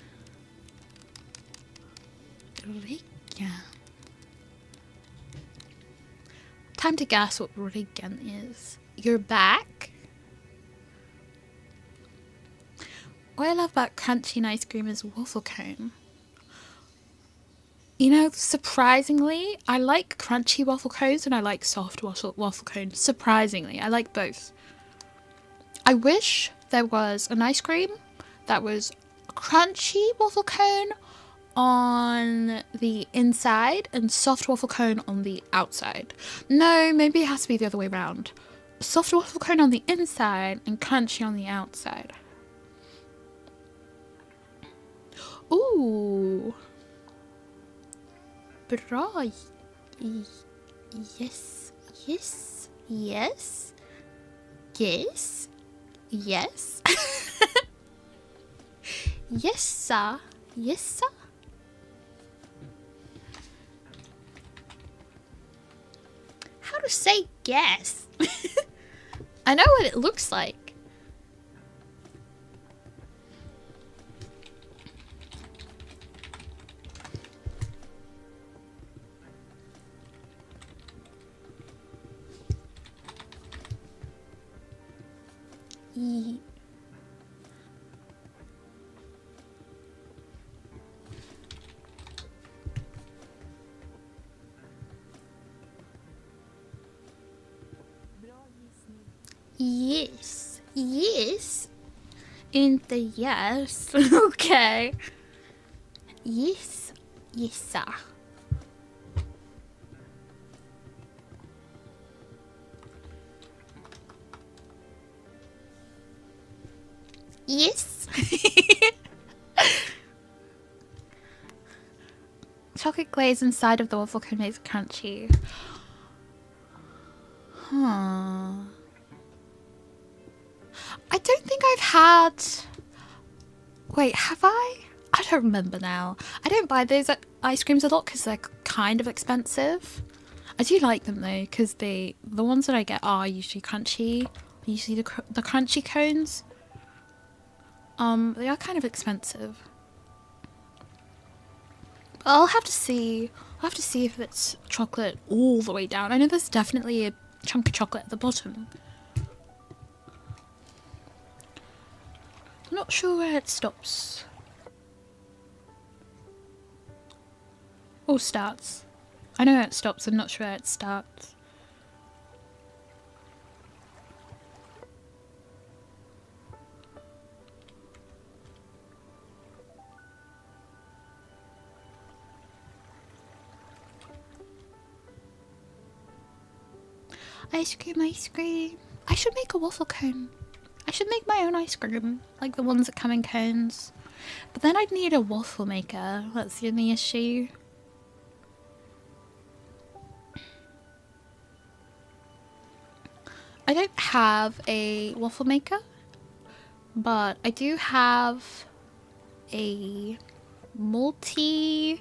Time to guess what riggen is. You're back? what I love about crunchy ice cream is waffle cone. You know, surprisingly, I like crunchy waffle cones and I like soft waffle cones. Surprisingly, I like both. I wish there was an ice cream that was crunchy waffle cone on the inside and soft waffle cone on the outside. No, maybe it has to be the other way around. Soft waffle cone on the inside and crunchy on the outside. Ooh. Bra. Yes. Yes. Yes. Yes. Yes. Yes, sir. Yes, sir. How to say yes? I know what it looks like. Yes. Yes. In the yes. Okay. Yes. Yes, sir. Yes. Chocolate glaze inside of the waffle cone makes it crunchy. Huh. I don't think I've had... Wait, have I? I don't remember now. I don't buy those ice creams a lot because they're kind of expensive. I do like them though because the ones that I get are usually crunchy. Usually the crunchy cones. They are kind of expensive. I'll have to see. I'll have to see if it's chocolate all the way down. I know there's definitely a chunk of chocolate at the bottom. I'm not sure where it stops. Or starts. I know where it stops, I'm not sure where it starts. Ice cream, ice cream. I should make a waffle cone. I should make my own ice cream, like the ones that come in cones. But then I'd need a waffle maker. That's the only issue. I don't have a waffle maker, but I do have a multi-tool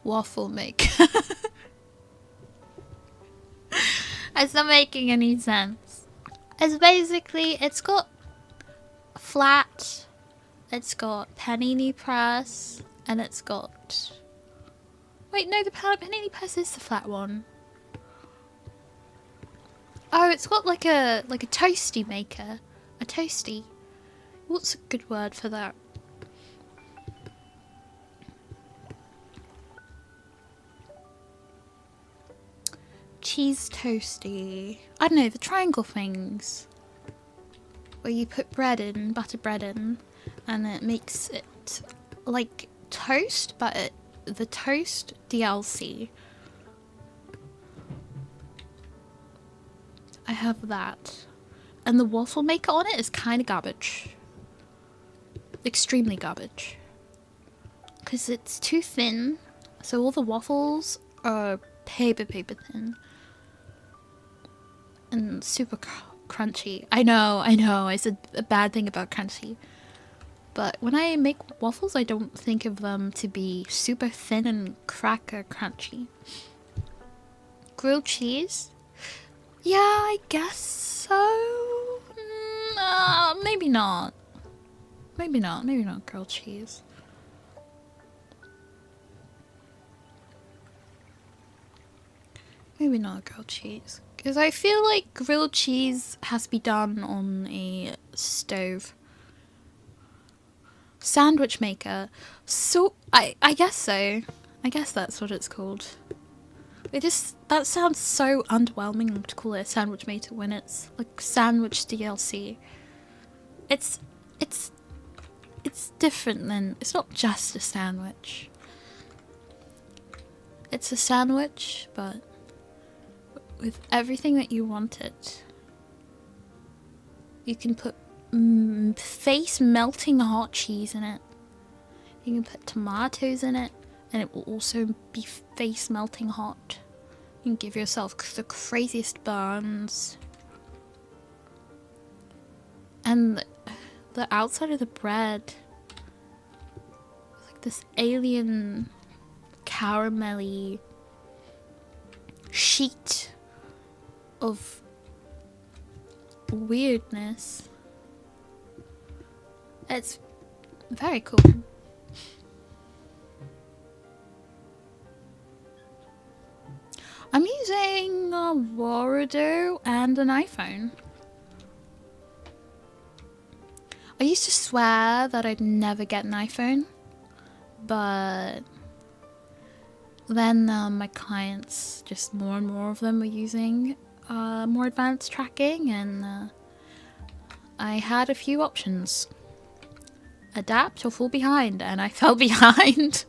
waffle maker. It's not making any sense. It's basically, it's got flat, it's got panini press, and it's got... Wait, no, the panini press is the flat one. Oh, it's got like a toasty maker. A toasty. What's a good word for that? Cheese toasty. I don't know, the triangle things. Where you put bread in, butter bread in, and it makes it like toast, but the toast DLC. I have that. And the waffle maker on it is kind of garbage. Extremely garbage. Because it's too thin, so all the waffles are paper thin. And super crunchy. I know, it's a bad thing about crunchy. But when I make waffles, I don't think of them to be super thin and cracker crunchy. Grilled cheese? Yeah, I guess so. Maybe not. Maybe not grilled cheese. Maybe not grilled cheese. Because I feel like grilled cheese has to be done on a stove. Sandwich maker. So, I guess so. I guess that's what it's called. That sounds so underwhelming to call it a sandwich maker when it's like sandwich DLC. It's different than, it's not just a sandwich. It's a sandwich, but with everything that you want it. You can put face melting hot cheese in it. You can put tomatoes in it, and it will also be face melting hot. You can give yourself the craziest burns. And the outside of the bread is like this alien caramelly sheet of weirdness. It's very cool. I'm using a Hoi and an iPhone. I used to swear that I'd never get an iPhone, but then my clients, just more and more of them were using more advanced tracking, and I had a few options. Adapt or fall behind, and I fell behind.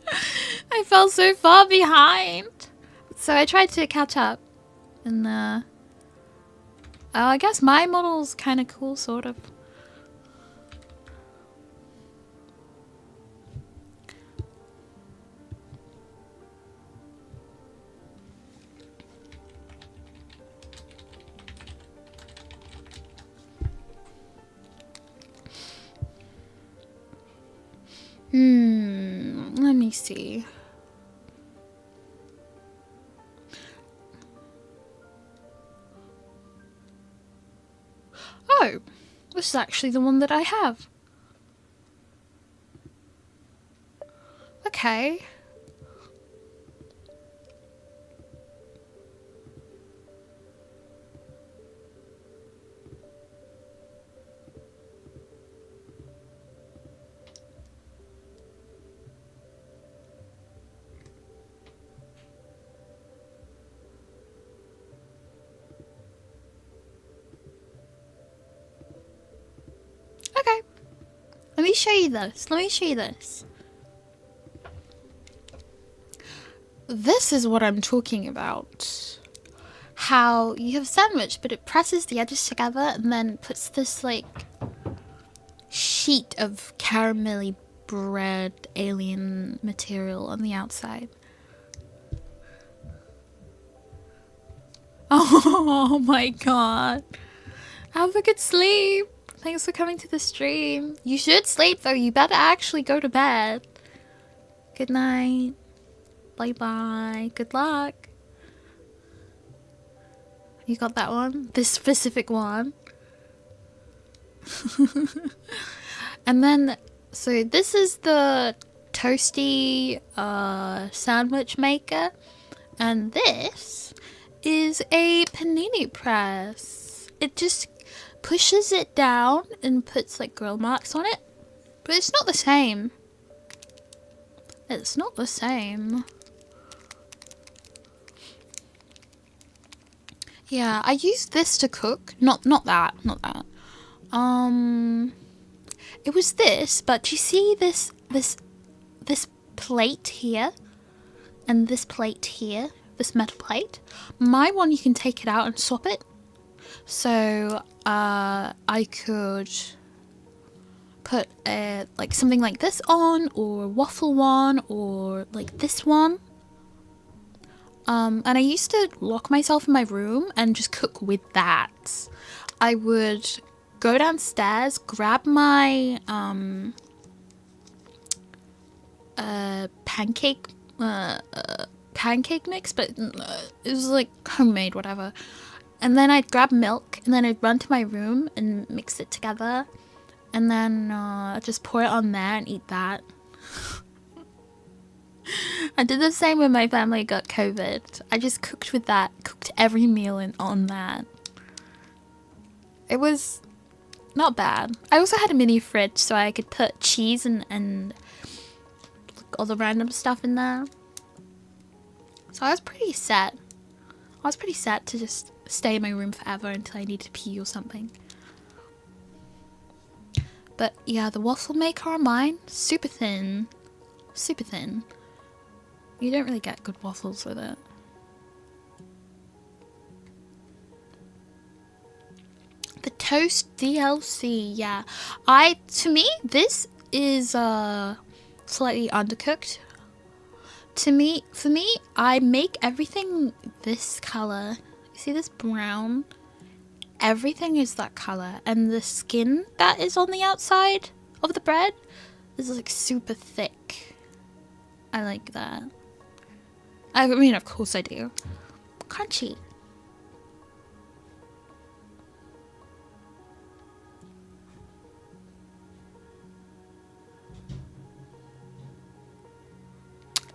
I fell so far behind. So I tried to catch up, and I guess my model's kind of cool, sort of. Let me see. Oh, this is actually the one that I have. Okay. Okay. Let me show you this. Let me show you this. This is what I'm talking about. How you have a sandwich, but it presses the edges together and then puts this like sheet of caramelly bread alien material on the outside. Oh my god. Have a good sleep. Thanks for coming to the stream. You should sleep though. You better actually go to bed. Good night. Bye bye. Good luck. You got that one? This specific one? And then, so this is the toasty sandwich maker. And this is a panini press. It just pushes it down and puts like grill marks on it. But it's not the same. It's not the same. Yeah, I use this to cook. Not that. It was this, but do you see this plate here? And this plate here? This metal plate? My one, you can take it out and swap it. So, I could put like something like this on, or waffle one, or like this one. And I used to lock myself in my room and just cook with that. I would go downstairs, grab my pancake mix, but it was like homemade, whatever. And then I'd grab milk, and then I'd run to my room and mix it together, and then just pour it on there and eat that. I did the same when my family got COVID. I just cooked with that, cooked every meal on that. It was not bad. I also had a mini fridge so I could put cheese and all the random stuff in there. So I was pretty set. I was pretty set to just stay in my room forever until I needed to pee or something. But yeah, the waffle maker on mine, super thin. Super thin. You don't really get good waffles with it. The toast DLC, yeah. To me, this is slightly undercooked. For me, I make everything this color. You see this brown? Everything is that color, and the skin that is on the outside of the bread is like super thick. I like that. I mean, of course I do. Crunchy.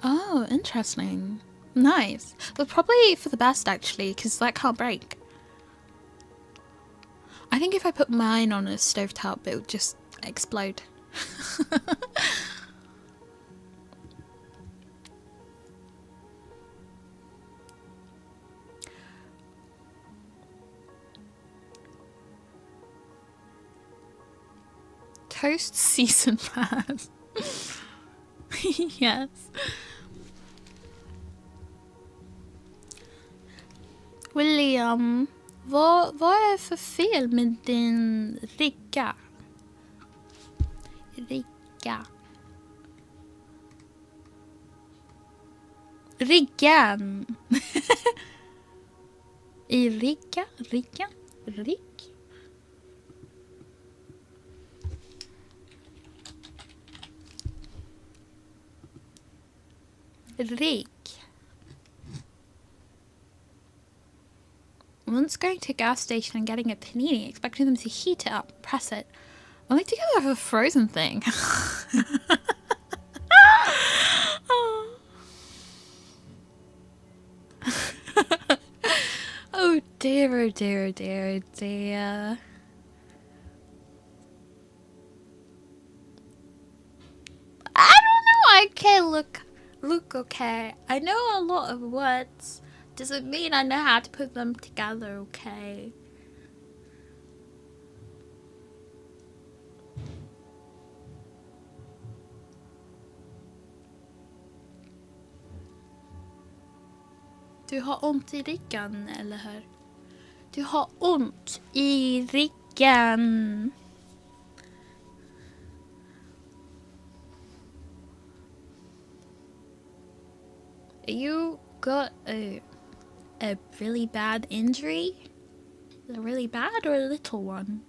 Oh, interesting. Nice. But probably for the best, actually, because that can't break. I think if I put mine on a stovetop, it would just explode. Toast season pass. Yes. William, vad är för fel med din rigga? Riggan. I rigga? Rigg? Once going to a gas station and getting a panini, expecting them to heat it up, press it, only to go with a frozen thing. Oh dear, oh dear, oh dear, oh dear. I don't know. Okay, look, okay. I know a lot of words. Doesn't mean I know how to put them together, okay? Du har ont i ryggen, eller hur? Du har ont i ryggen. You got a really bad injury? A really bad or a little one?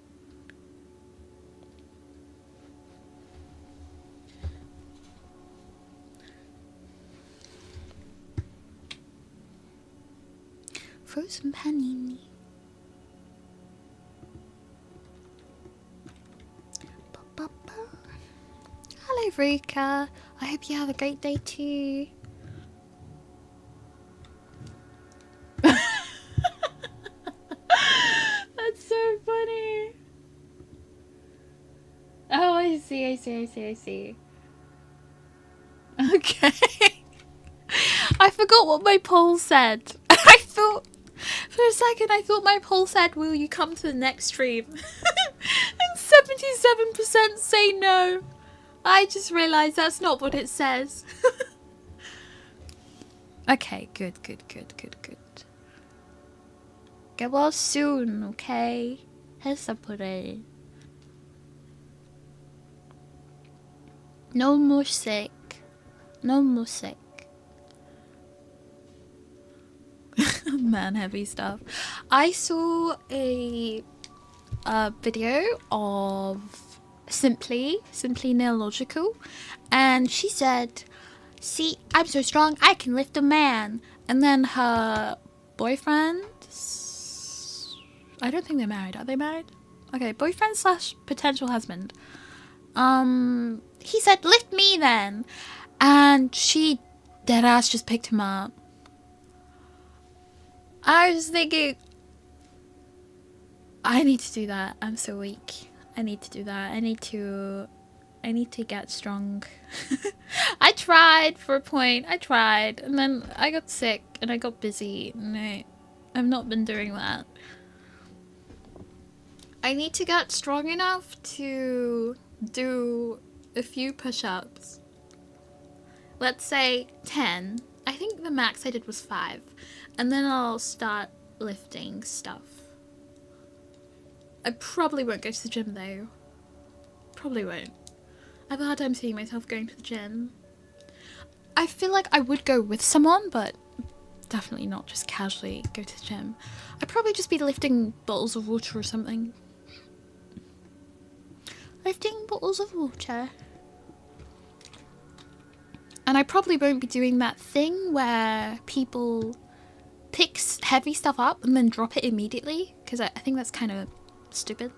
Frozen panini. Hello, Rika. I hope you have a great day too. That's so funny. Oh, I see. Okay. I forgot what my poll said. I thought, for a second, my poll said, will you come to the next stream? And 77% say no. I just realised that's not what it says. Okay, good. Get well soon, okay? Hälsa på dig. No music. Man, heavy stuff. I saw a video of Simply Neological, and she said, "See, I'm so strong, I can lift a man." And then her boyfriend, I don't think they're married. Are they married? Okay, boyfriend / potential husband. He said, "Lift me then," and she deadass just picked him up. I was thinking, I need to do that. I'm so weak. I need to do that. I need to get strong. I tried for a point. I tried, and then I got sick and I got busy, and I've not been doing that. I need to get strong enough to do a few push-ups. Let's say 10. I think the max I did was 5. And then I'll start lifting stuff. I probably won't go to the gym though. Probably won't. I have a hard time seeing myself going to the gym. I feel like I would go with someone, but definitely not just casually go to the gym. I'd probably just be lifting bottles of water or something. Lifting bottles of water. And I probably won't be doing that thing where people pick heavy stuff up and then drop it immediately, because I think that's kind of stupid.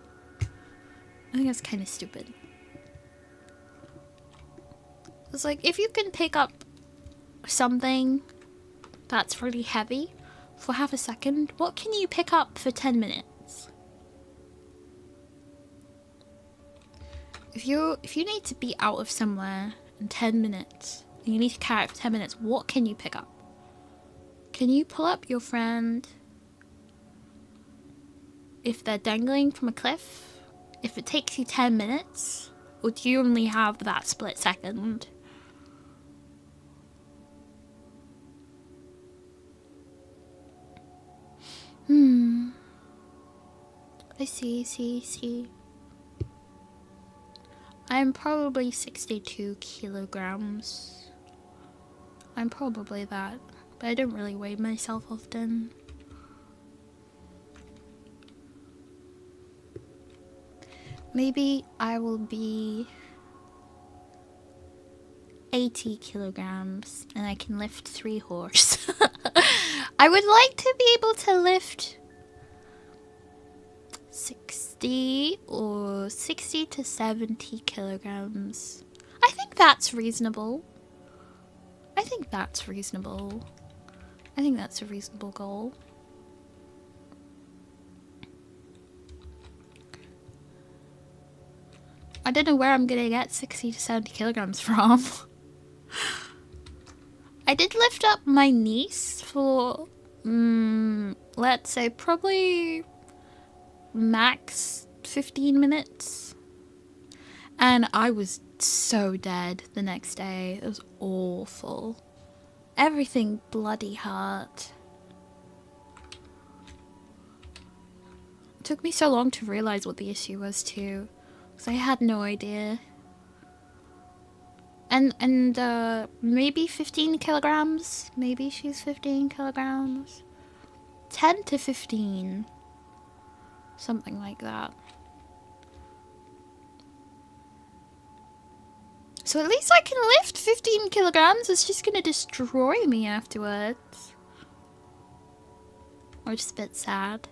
It's like, if you can pick up something that's really heavy for half a second, what can you pick up for 10 minutes? If you need to be out of somewhere in 10 minutes, and you need to carry it for 10 minutes, what can you pick up? Can you pull up your friend if they're dangling from a cliff? If it takes you 10 minutes? Or do you only have that split second? I see. I'm probably 62 kilograms. I'm probably that, but I don't really weigh myself often. Maybe I will be 80 kilograms and I can lift 3 horse. I would like to be able to lift 60 or 60 to 70 kilograms. I think that's reasonable. I think that's a reasonable goal. I don't know where I'm gonna get 60 to 70 kilograms from. I did lift up my niece for, let's say probably max 15 minutes. And I was so dead the next day. It was awful. Everything bloody hurt. It took me so long to realize what the issue was too, because I had no idea. And maybe 15 kilograms. Maybe she's 15 kilograms. 10 to 15. Something like that. So at least I can lift 15 kilograms. It's just gonna destroy me afterwards. Or just a bit sad.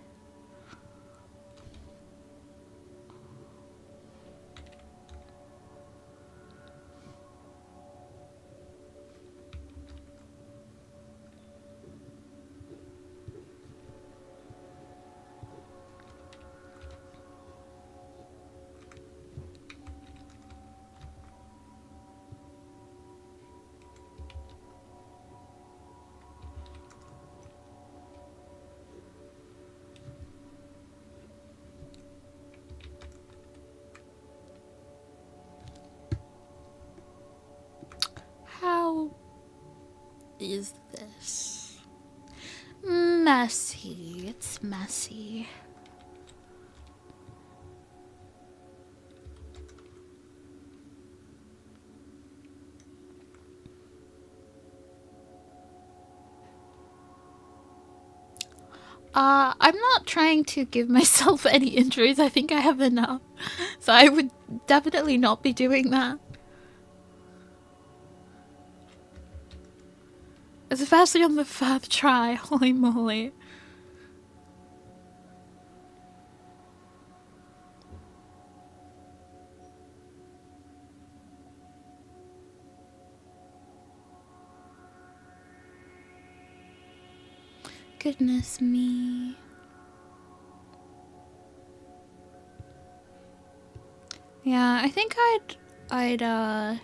How is this? Messy. It's messy. I'm not trying to give myself any injuries. I think I have enough. So I would definitely not be doing that. Especially on the 3rd try. Holy moly. Goodness me. Yeah, I think I'd I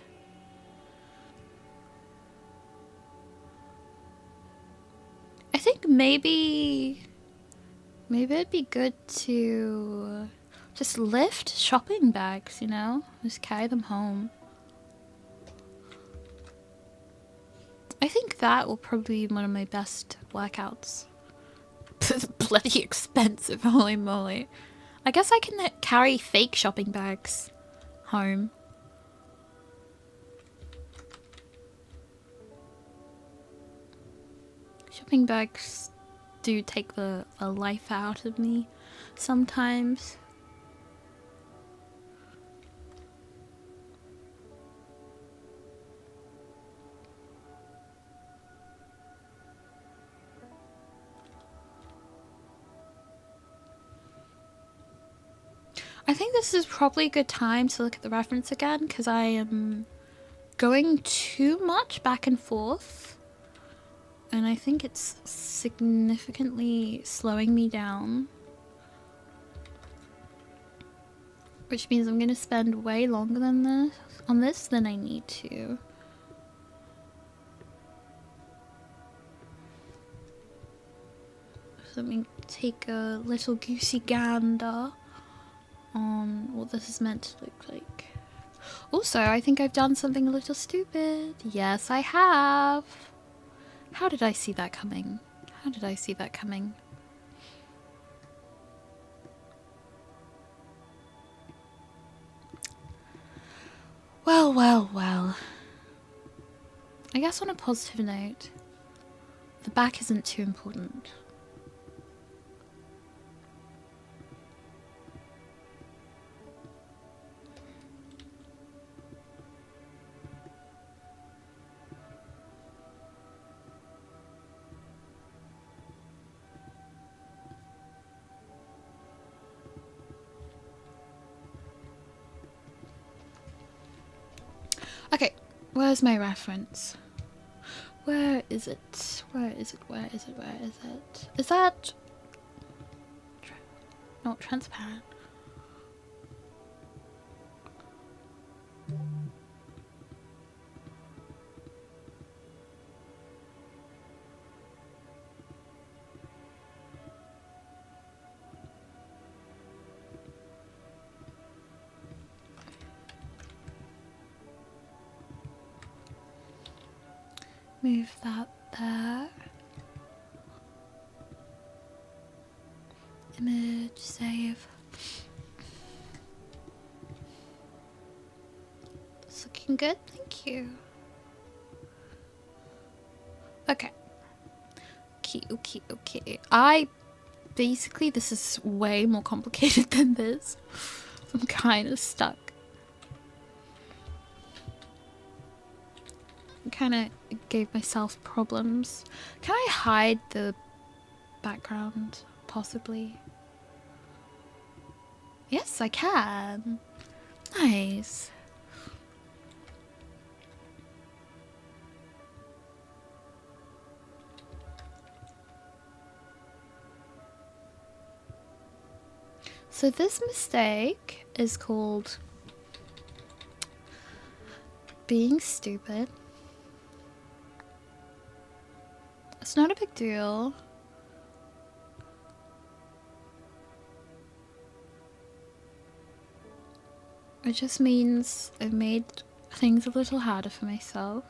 think maybe it'd be good to just lift shopping bags, you know? Just carry them home. I think that will probably be one of my best workouts. It's bloody expensive, holy moly. I guess I can carry fake shopping bags home. Shopping bags do take the life out of me sometimes. I think this is probably a good time to look at the reference again, because I am going too much back and forth, and I think it's significantly slowing me down, which means I'm going to spend way longer than this than I need to. So let me take a little goosey gander on what this is meant to look like. Also, I think I've done something a little stupid. Yes, I have. How did I see that coming? How did I see that coming? Well, well, well. I guess on a positive note, the back isn't too important. Okay, where's my reference? Where is it? Where is it? Where is it? Where is it? Is that not transparent? Move that there. Image, save. It's looking good, thank you. Okay. Okay. Basically, this is way more complicated than this. I'm kind of stuck. Kind of gave myself problems. Can I hide the background, possibly? Yes, I can. Nice. So this mistake is called being stupid. It's not a big deal. It just means I've made things a little harder for myself.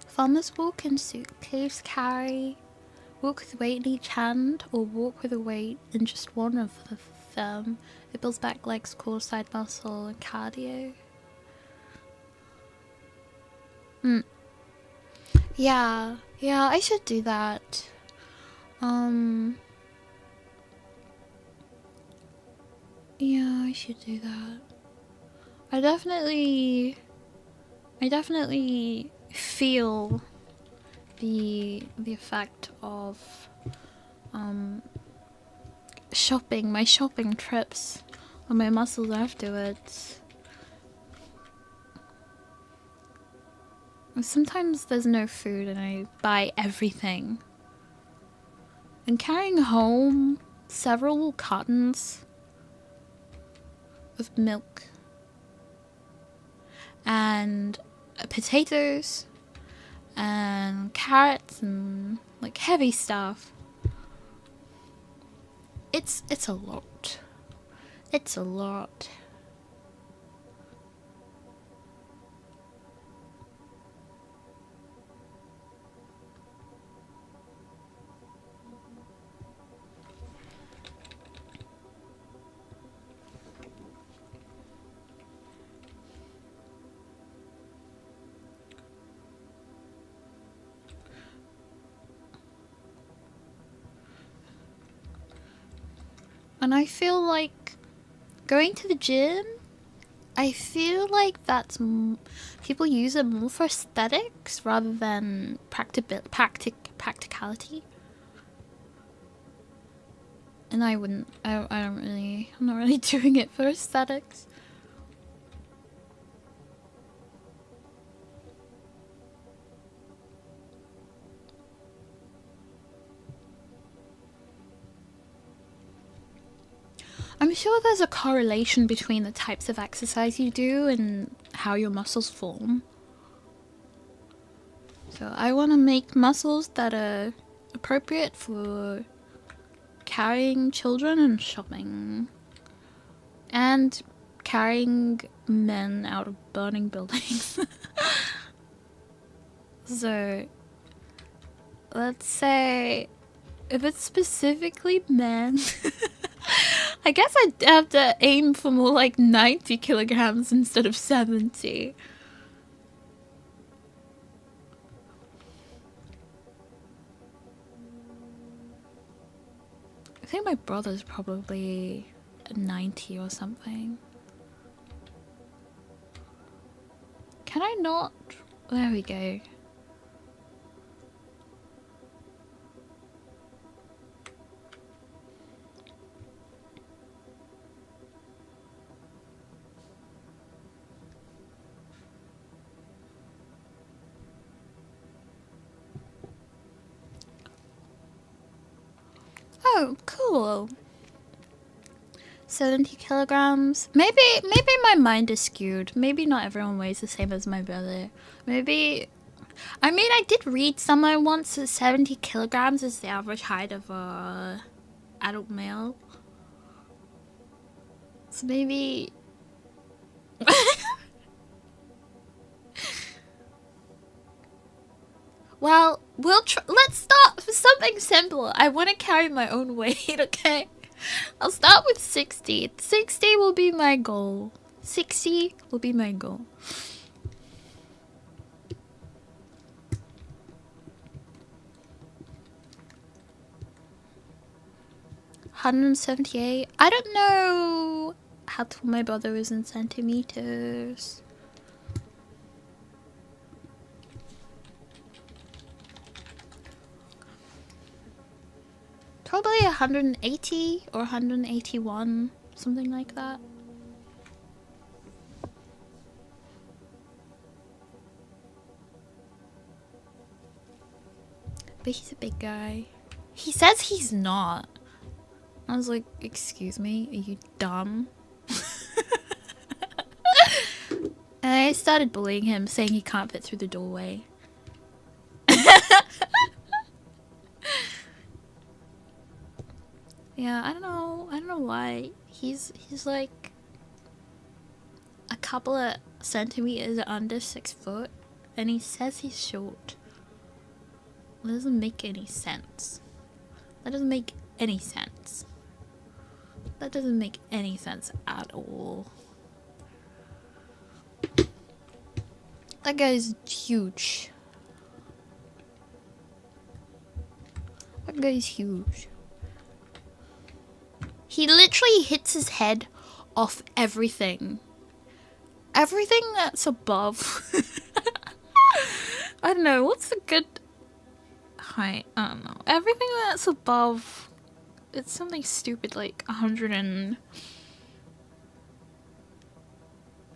Farmers walk in suitcase carry, walk with weight in each hand, or walk with a weight in just one of them. It builds back legs, core, side muscle, and cardio. Yeah, I should do that. Yeah, I should do that. I definitely feel the effect of my shopping trips on my muscles afterwards. Sometimes there's no food and I buy everything. And carrying home several cartons of milk and potatoes and carrots and like heavy stuff. It's a lot. It's a lot. And I feel like going to the gym, I feel like that's people use it more for aesthetics rather than practicality. And I'm not really doing it for aesthetics. I'm sure there's a correlation between the types of exercise you do and how your muscles form. So I want to make muscles that are appropriate for carrying children and shopping. And carrying men out of burning buildings. So let's say if it's specifically men, I guess I'd have to aim for more like 90 kilograms instead of 70. I think my brother's probably 90 or something. Can I not? There we go. Oh, cool. 70 kilograms. Maybe my mind is skewed. Maybe not everyone weighs the same as my brother. Maybe... I mean, I did read somewhere once that 70 kilograms is the average height of a adult male. So maybe... Well, let's start with something simple. I want to carry my own weight, okay? I'll start with 60. 60 will be my goal. 60 will be my goal. $178. I don't know how tall my brother is in centimeters. Probably 180 or 181, something like that. But he's a big guy. He says he's not. I was like, excuse me, are you dumb? And I started bullying him, saying he can't fit through the doorway. Yeah, I don't know why. He's like a couple of centimeters under 6 foot, and he says he's short. That doesn't make any sense. That doesn't make any sense. That doesn't make any sense at all. That guy's huge. That guy's huge. He literally hits his head off everything. Everything that's above. I don't know, what's a good height? I don't know. Everything that's above, it's something stupid like 100 and...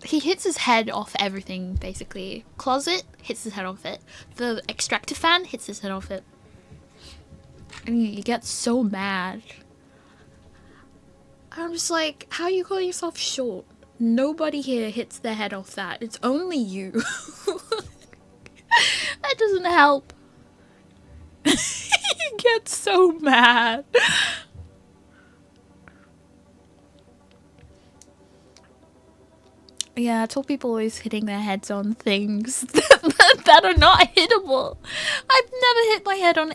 He hits his head off everything, basically. Closet, hits his head off it. The extractor fan, hits his head off it. And he gets so mad. I'm just like, how you call yourself short? Nobody here hits their head off that. It's only you. That doesn't help. He gets so mad. Yeah, tall people always hitting their heads on things that are not hittable. I've never hit my head on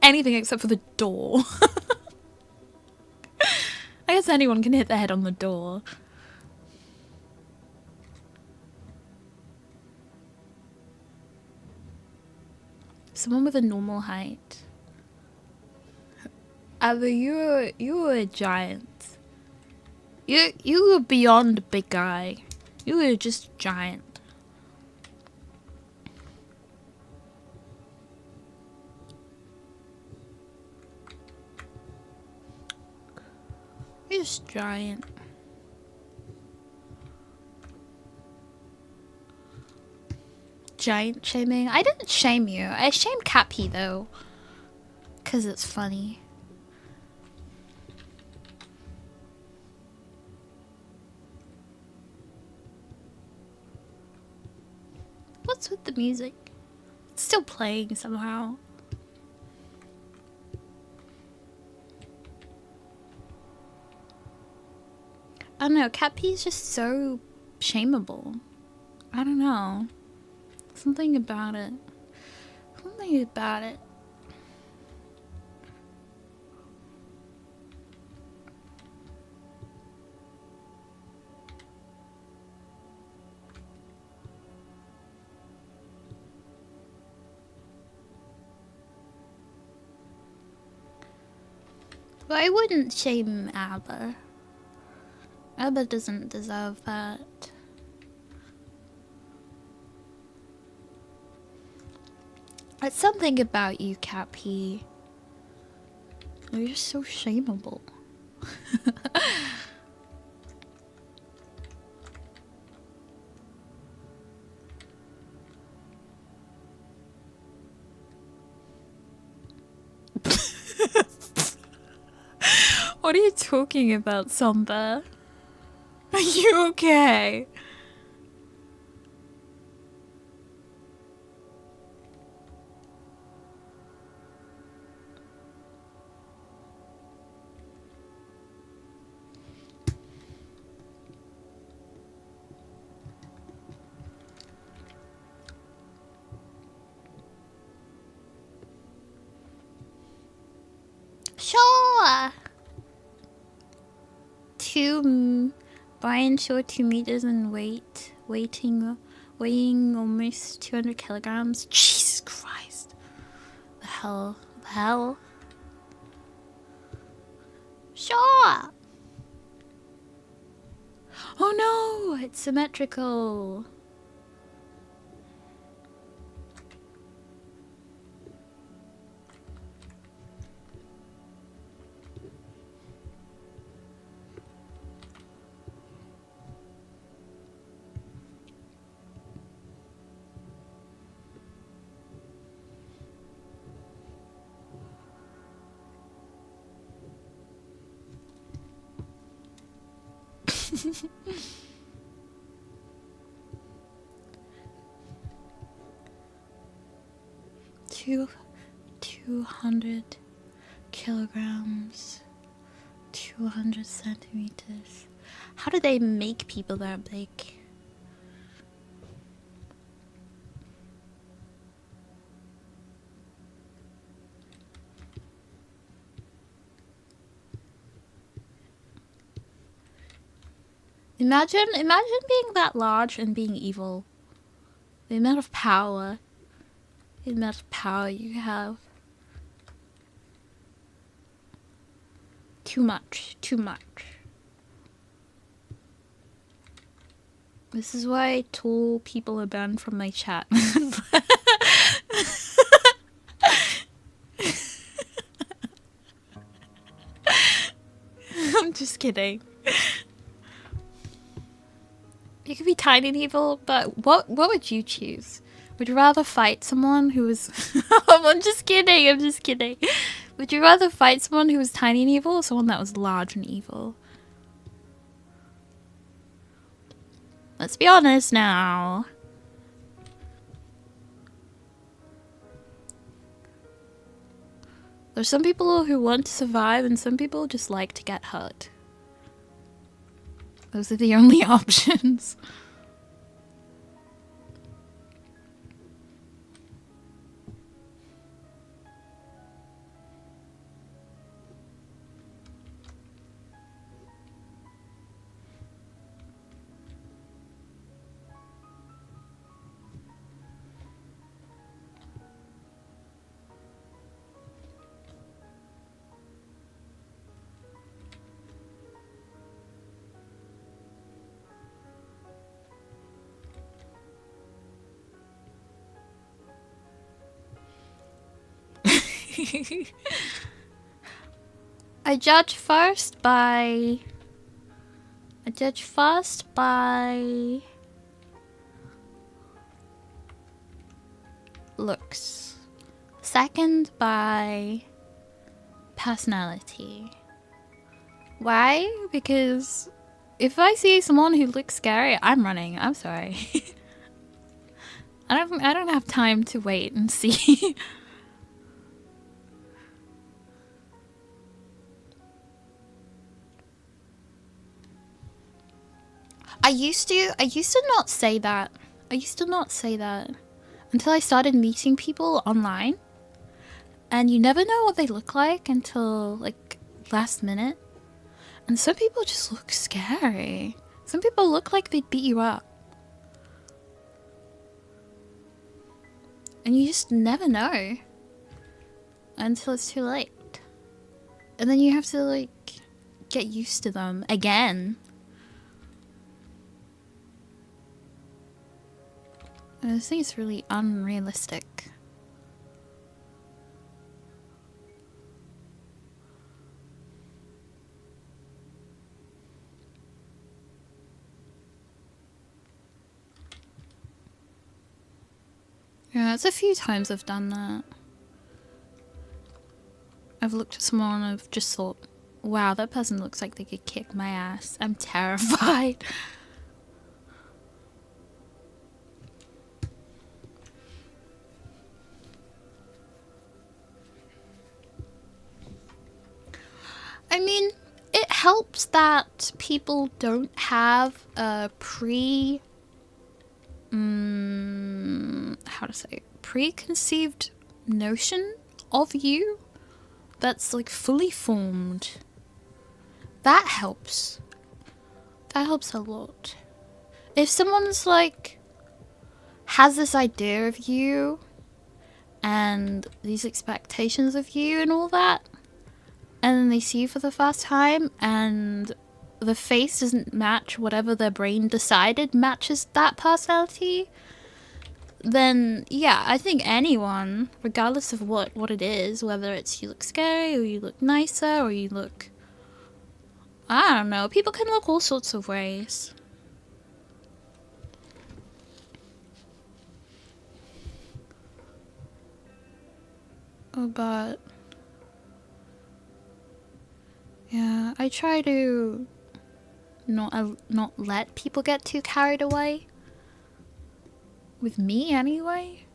anything except for the door. I guess anyone can hit their head on the door. Someone with a normal height. Either you were a giant. You were beyond a big guy. You were just giant. You're just giant. Giant shaming? I didn't shame you. I shamed Cappy though. 'Cause it's funny. What's with the music? It's still playing somehow. I don't know, Cappy is just so shameable. I don't know. Something about it. Something about it. But I wouldn't shame Abba. Abba doesn't deserve that. It's something about you, Cappy. You're just so shameable. What are you talking about, Somber? Are you okay? Sure. Brian Shaw, 2 meters in weight, weighing almost 200 kilograms. Jesus Christ. The hell? The hell? Sure. Oh no, it's symmetrical. Two 200 kilograms, 200 centimeters. How do they make people that big? Imagine being that large and being evil. The amount of power. The amount of power you have. too much. Too much. This is why tall people are banned from my chat. I'm just kidding. You could be tiny and evil, but what would you choose? Would you rather fight someone who was... I'm just kidding, I'm just kidding. Would you rather fight someone who was tiny and evil or someone that was large and evil? Let's be honest now. There's some people who want to survive and some people just like to get hurt. Those are the only options. I judge first by looks. Second by personality. Why? Because if I see someone who looks scary, I'm running. I'm sorry. I don't have time to wait and see. I used to not say that. I used to not say that until I started meeting people online. And you never know what they look like until like last minute. And some people just look scary. Some people look like they'd beat you up. And you just never know until it's too late. And then you have to like get used to them again. I think it's really unrealistic. Yeah, it's a few times I've done that. I've looked at someone and I've just thought, wow, that person looks like they could kick my ass. I'm terrified. I mean, it helps that people don't have a preconceived notion of you that's like fully formed. That helps. That helps a lot. If someone's like has this idea of you and these expectations of you and all that, and then they see you for the first time and the face doesn't match whatever their brain decided matches that personality, then yeah, I think anyone, regardless of what it is, whether it's you look scary or you look nicer or you look, I don't know, people can look all sorts of ways. Oh, but yeah, I try to not let people get too carried away. With me, anyway.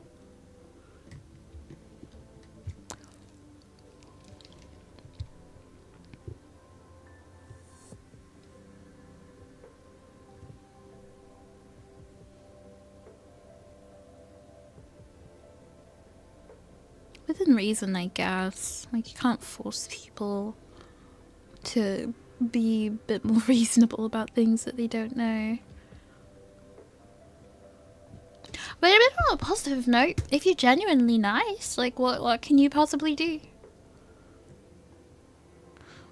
Within reason, I guess. Like, you can't force people to be a bit more reasonable about things that they don't know. But a bit on a positive note, if you're genuinely nice, like what can you possibly do?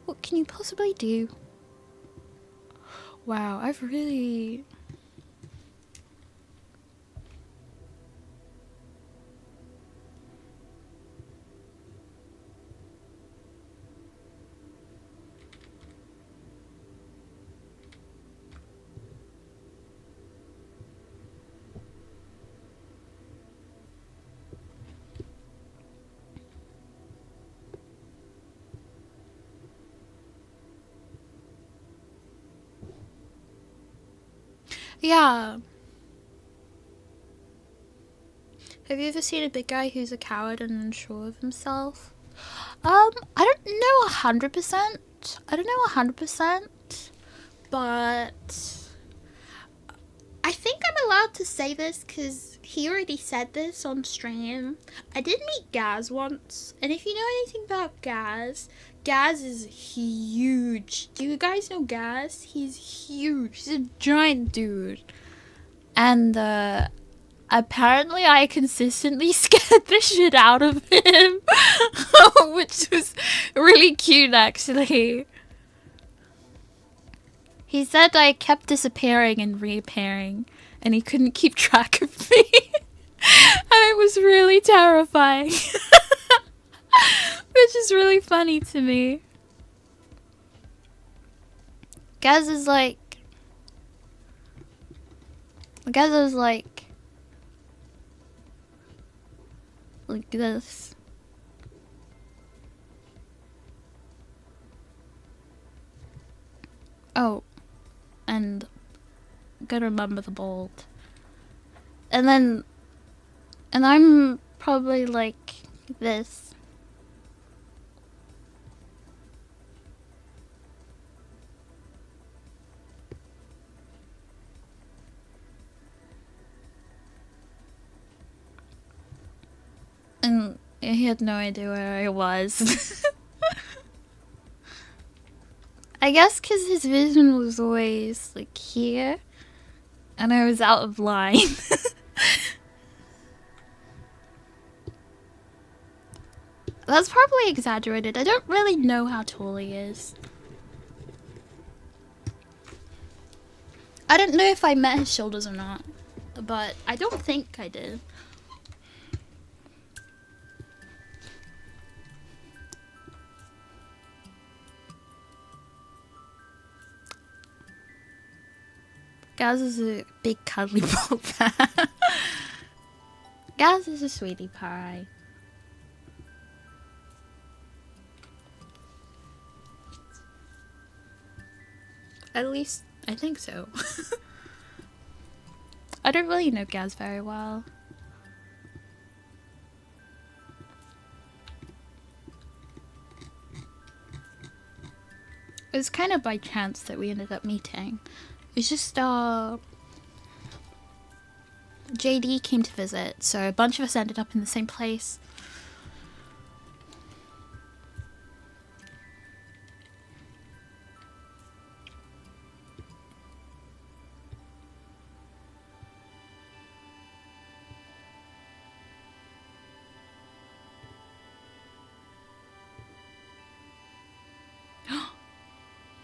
What can you possibly do? Wow, I've really... Yeah. Have you ever seen a big guy who's a coward and unsure of himself? I don't know 100%. I don't know 100%, but I think I'm allowed to say this because he already said this on stream. I did meet Gaz once, and if you know anything about Gaz, Gaz is huge. Do you guys know Gaz? He's huge. He's a giant dude. And apparently I consistently scared the shit out of him, which was really cute actually. He said I kept disappearing and reappearing, and he couldn't keep track of me. And it was really terrifying. Which is really funny to me. Gaz is like this. Oh, and gotta remember the bold. And I'm probably like this. And he had no idea where I was. I guess because his vision was always like here, and I was out of line. That's probably exaggerated. I don't really know how tall he is. I don't know if I met his shoulders or not, but I don't think I did. Gaz is a big cuddly ball fan. Gaz is a sweetie pie. At least, I think so. I don't really know Gaz very well. It was kind of by chance that we ended up meeting. It's just, JD came to visit, so a bunch of us ended up in the same place.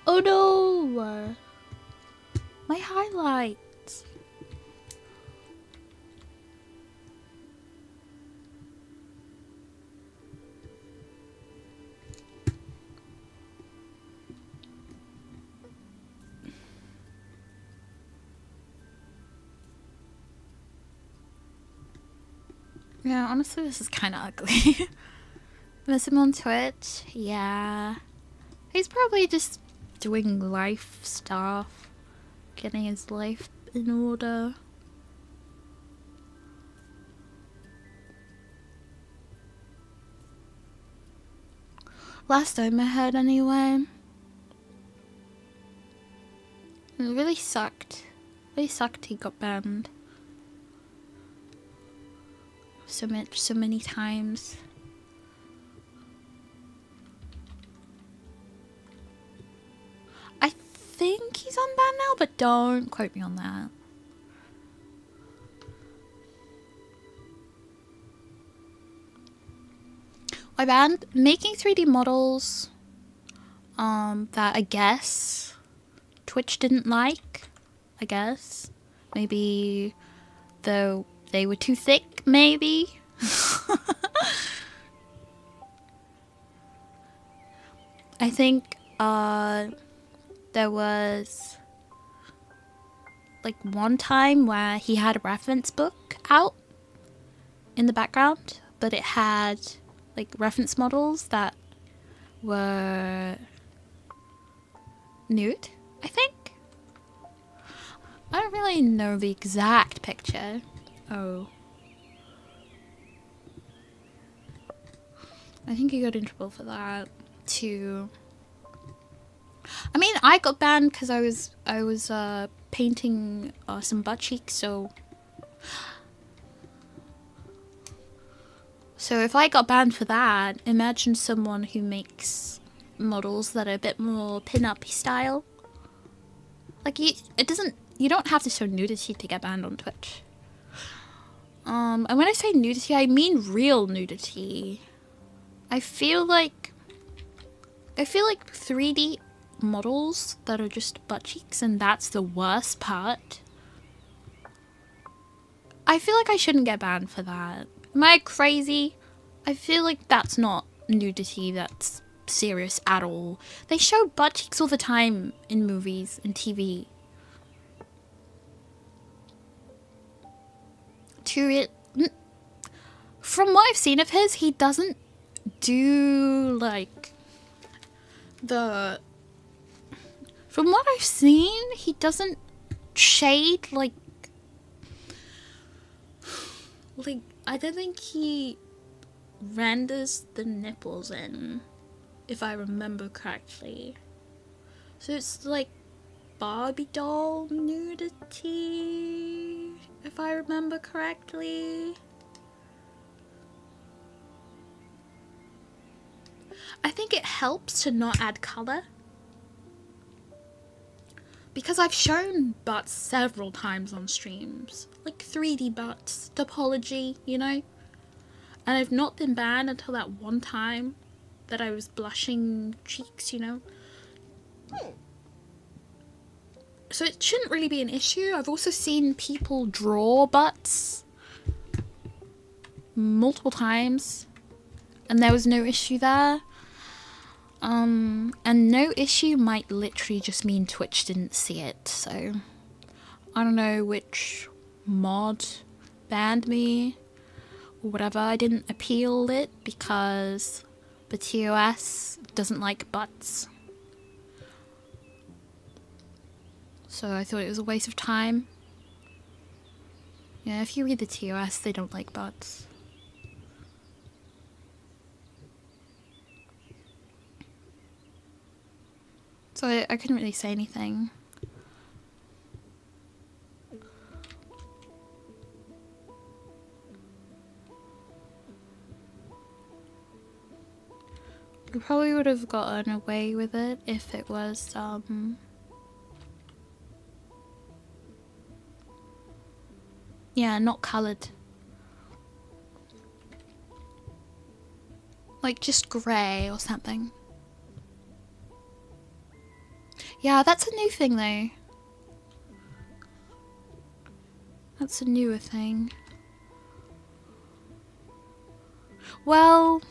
Oh no! My highlights! Yeah, honestly, this is kind of ugly. Miss him on Twitch? Yeah. He's probably just doing life stuff. Getting his life in order. Last time I heard anyway. It really sucked. Really sucked he got banned. So many times. I think he's unbanned now, but don't quote me on that. I banned making 3D models that I guess Twitch didn't like. I guess maybe though they were too thick, maybe. I think there was like one time where he had a reference book out in the background, but it had like reference models that were nude, I think. I don't really know the exact picture. Oh. I think he got in trouble for that too. I mean, I got banned because I was painting some butt cheeks, so if I got banned for that, imagine someone who makes models that are a bit more pin-up style. Like you don't have to show nudity to get banned on Twitch. And when I say nudity, I mean real nudity. I feel like 3D models that are just butt cheeks, and that's the worst part. I feel like I shouldn't get banned for that. Am I crazy? I feel like that's not nudity that's serious at all. They show butt cheeks all the time in movies and TV. From what I've seen of his, he doesn't do like from what I've seen, he doesn't shade like I don't think he renders the nipples in, if I remember correctly. So it's like Barbie doll nudity, if I remember correctly. I think it helps to not add colour, because I've shown butts several times on streams, like 3D butts, topology, you know, and I've not been banned until that one time that I was blushing cheeks, you know. So it shouldn't really be an issue. I've also seen people draw butts multiple times, and there was no issue there. And no issue might literally just mean Twitch didn't see it, so I don't know which mod banned me or whatever. I didn't appeal it because the TOS doesn't like butts. So I thought it was a waste of time. Yeah, if you read the TOS, they don't like butts. So I couldn't really say anything. We probably would have gotten away with it if it was, yeah, not coloured. Like just grey or something. Yeah, that's a new thing though. That's a newer thing. Well.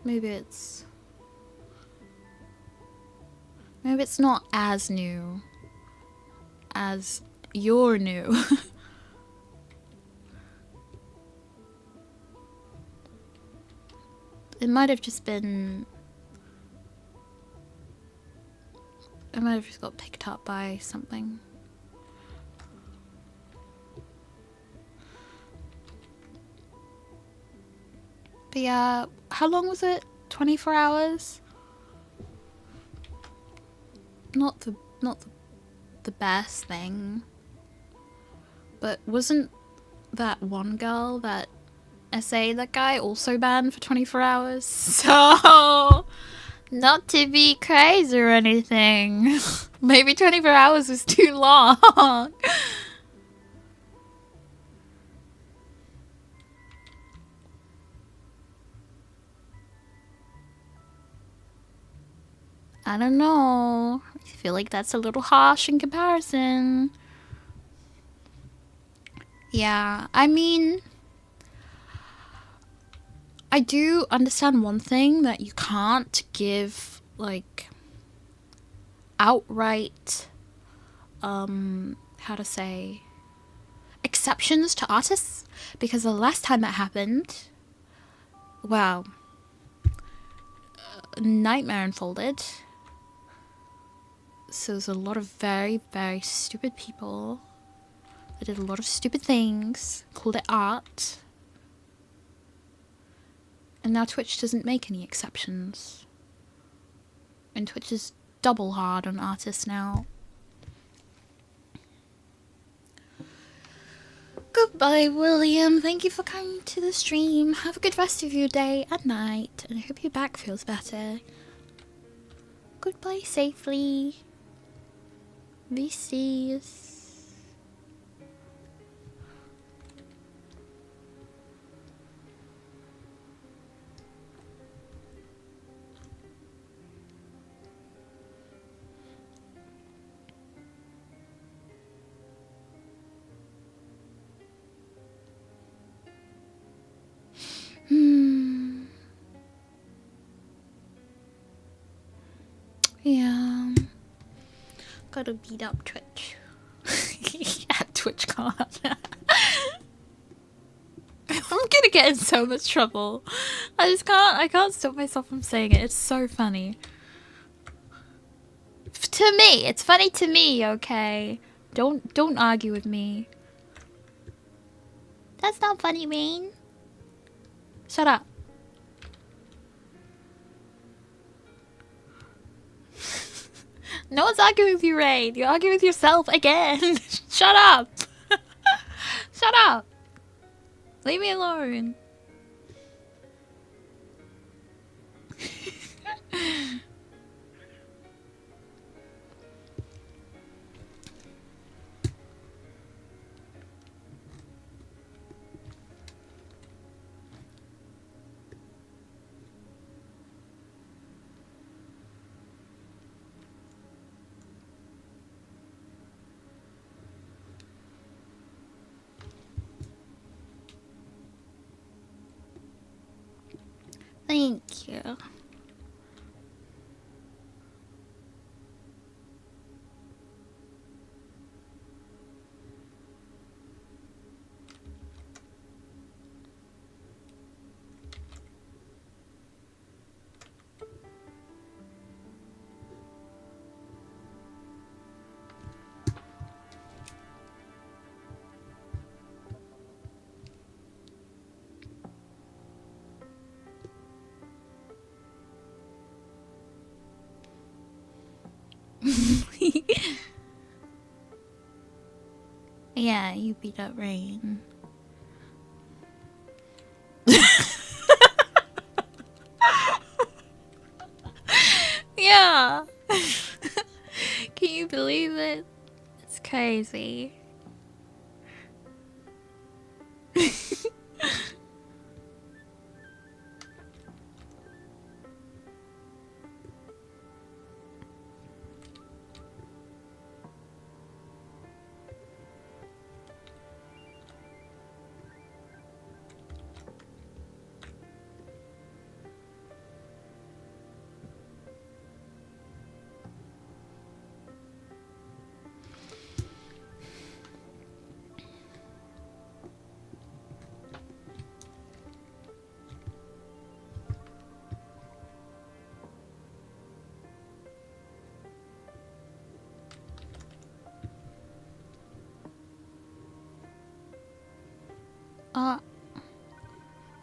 Maybe it's not as new as you're new. It might have just been... I might have just got picked up by something. But yeah, how long was it? 24 hours? Not the best thing. But wasn't that one girl, that that guy, also banned for 24 hours? So... not to be crazy or anything. Maybe 24 hours was too long. I don't know. I feel like that's a little harsh in comparison. Yeah, I mean, I do understand one thing, that you can't give, like, outright, how to say, exceptions to artists, because the last time that happened, well, a nightmare unfolded. So there's a lot of very, very stupid people that did a lot of stupid things, called it art. And now Twitch doesn't make any exceptions. And Twitch is double hard on artists now. Goodbye, William. Thank you for coming to the stream. Have a good rest of your day and night. And I hope your back feels better. Goodbye safely. Be safe. Yeah. Gotta beat up Twitch. At TwitchCon. I'm gonna get in so much trouble. I can't stop myself from saying it. It's so funny. To me, it's funny to me, okay? Don't argue with me. That's not funny, Rain. Shut up. No one's arguing with you, Rain. You're arguing with yourself again. Shut up. Shut up. Leave me alone. Thank you. Yeah, you beat up Rain. Yeah. Can you believe it? It's crazy.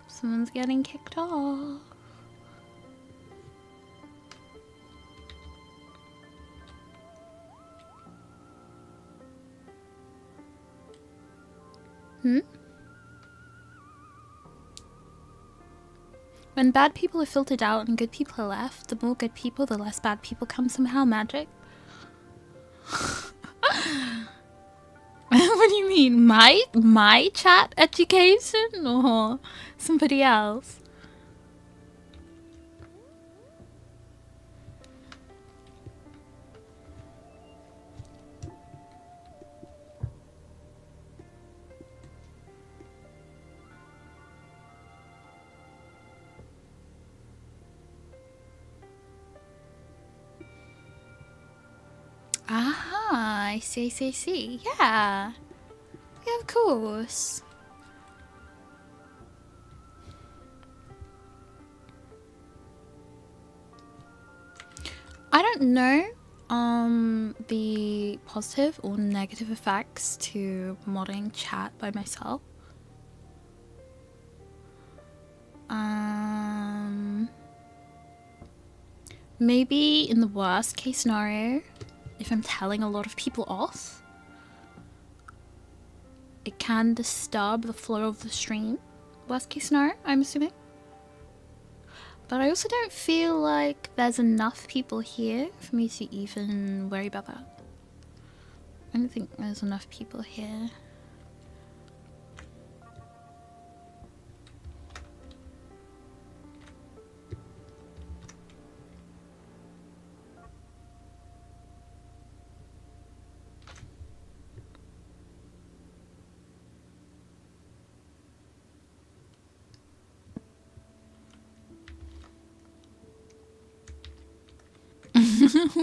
Someone's getting kicked off. When bad people are filtered out and good people are left, the more good people, the less bad people come somehow. Magic. What do you mean? My chat education or somebody else? see. Yeah. Yeah, of course. I don't know the positive or negative effects to modding chat by myself. Maybe in the worst case scenario, if I'm telling a lot of people off, it can disturb the flow of the stream. Worst case scenario, I'm assuming. But I also don't feel like there's enough people here for me to even worry about that. I don't think there's enough people here.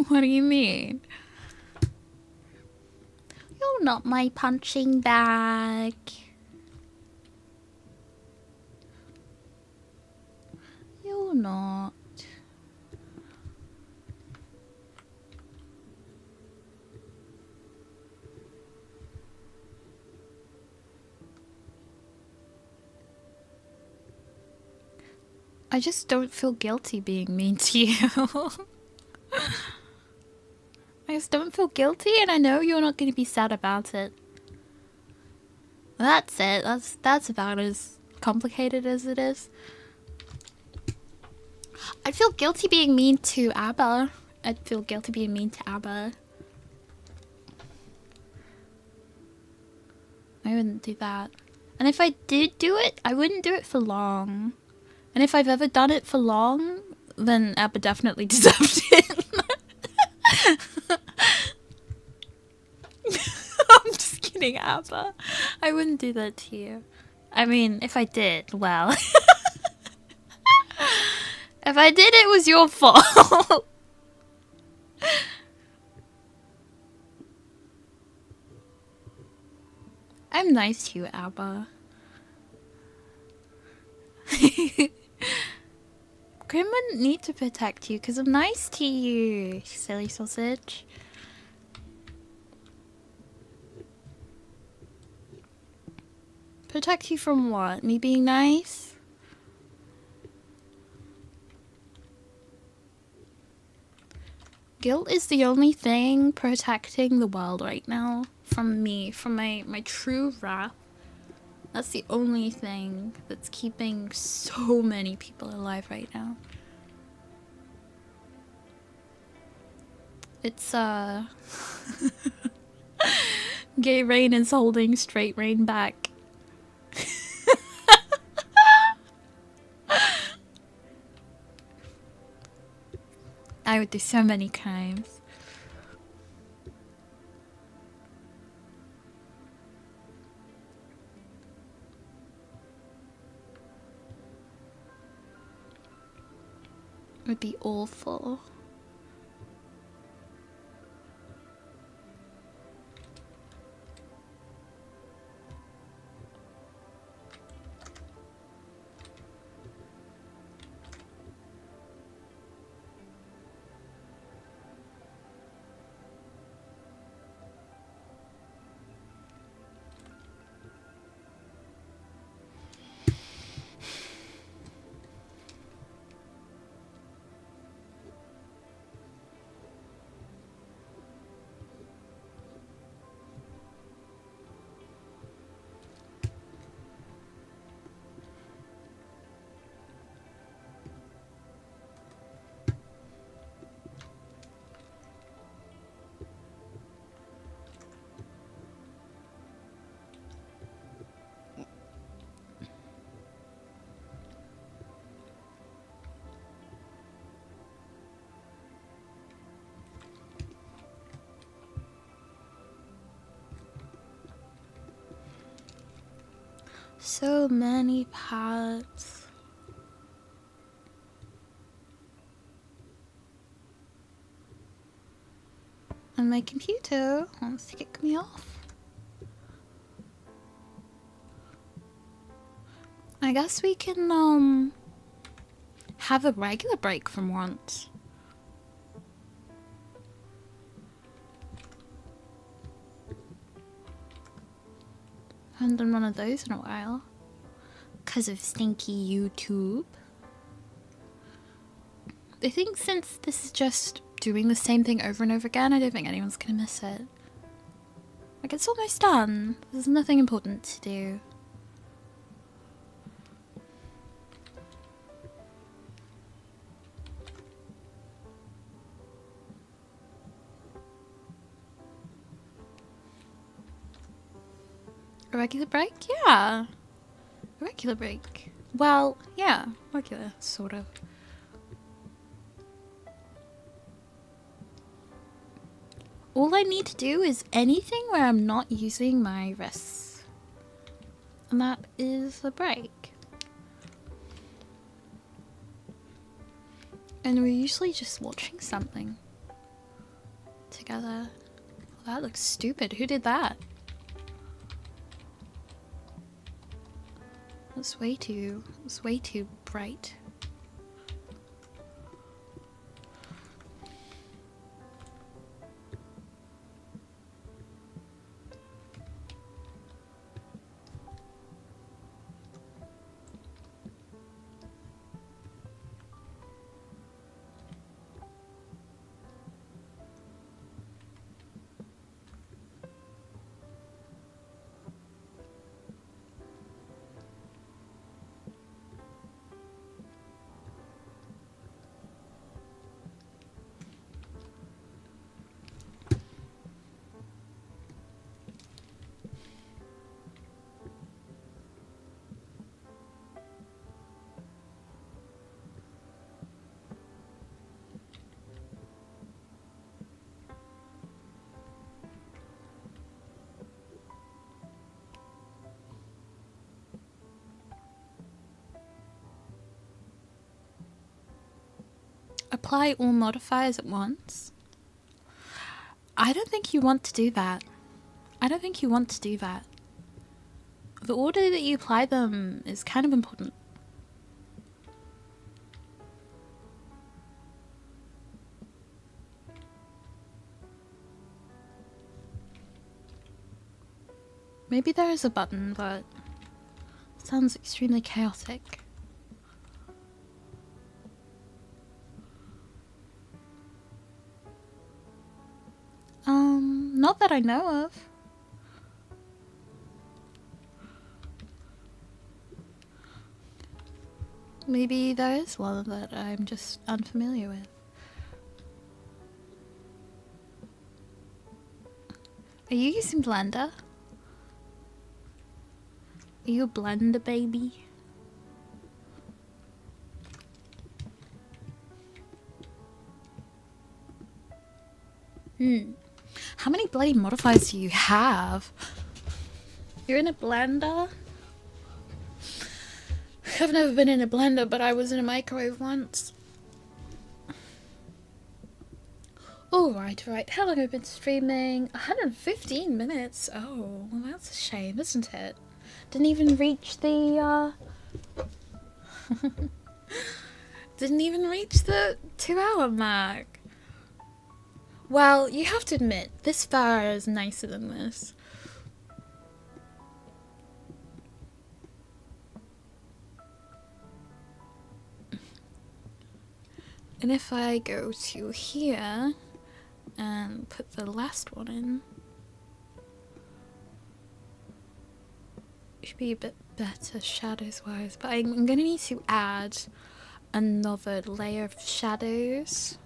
What do you mean? You're not my punching bag. You're not. I just don't feel guilty being mean to you. I just don't feel guilty, and I know you're not going to be sad about it. That's it. That's about as complicated as it is. I'd feel guilty being mean to ABBA. I'd feel guilty being mean to ABBA. I wouldn't do that. And if I did do it, I wouldn't do it for long. And if I've ever done it for long, then ABBA definitely deserved it. I'm just kidding, ABBA. I wouldn't do that to you. I mean, if I did, well. If I did, it was your fault. I'm nice to you, ABBA. Grim wouldn't need to protect you because I'm nice to you, silly sausage. Protect you from what? Me being nice? Guilt is the only thing protecting the world right now from me, from my true wrath. That's the only thing that's keeping so many people alive right now. It's gay Rain is holding straight Rain back. I would do so many crimes. It would be awful. So many parts. And my computer wants to kick me off. I guess we can have a regular break from once. Haven't done one of those in a while. 'Cause of stinky YouTube. I think since this is just doing the same thing over and over again, I don't think anyone's gonna miss it. Like, it's almost done. There's nothing important to do. A regular break? Yeah. A regular break. Well, yeah, regular, sort of. All I need to do is anything where I'm not using my wrists. And that is a break. And we're usually just watching something together. Well, that looks stupid. Who did that? It's way too bright. Apply all modifiers at once? I don't think you want to do that. I don't think you want to do that. The order that you apply them is kind of important. Maybe there is a button, but it sounds extremely chaotic. Not that I know of. Maybe there is one that I'm just unfamiliar with. Are you using Blender? Are you a Blender baby? How many bloody modifiers do you have? You're in a Blender? I've never been in a blender, but I was in a microwave once. Alright. How long have I been streaming? 115 minutes. Oh, well, that's a shame, isn't it? Didn't even reach the, Didn't even reach the 2-hour mark. Well, you have to admit, this far is nicer than this. And if I go to here and put the last one in, it should be a bit better shadows wise, but I'm gonna need to add another layer of shadows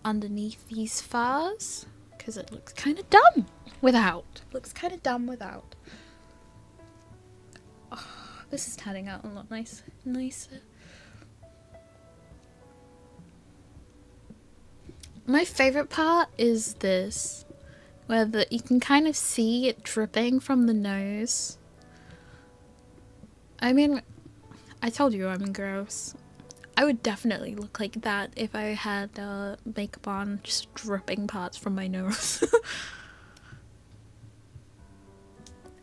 underneath these furs because it looks kind of dumb without. Oh, this is turning out a lot nicer. My favorite part is this, where you can kind of see it dripping from the nose. I mean, I told you I'm gross. I would definitely look like that if I had makeup on, just dripping parts from my nose.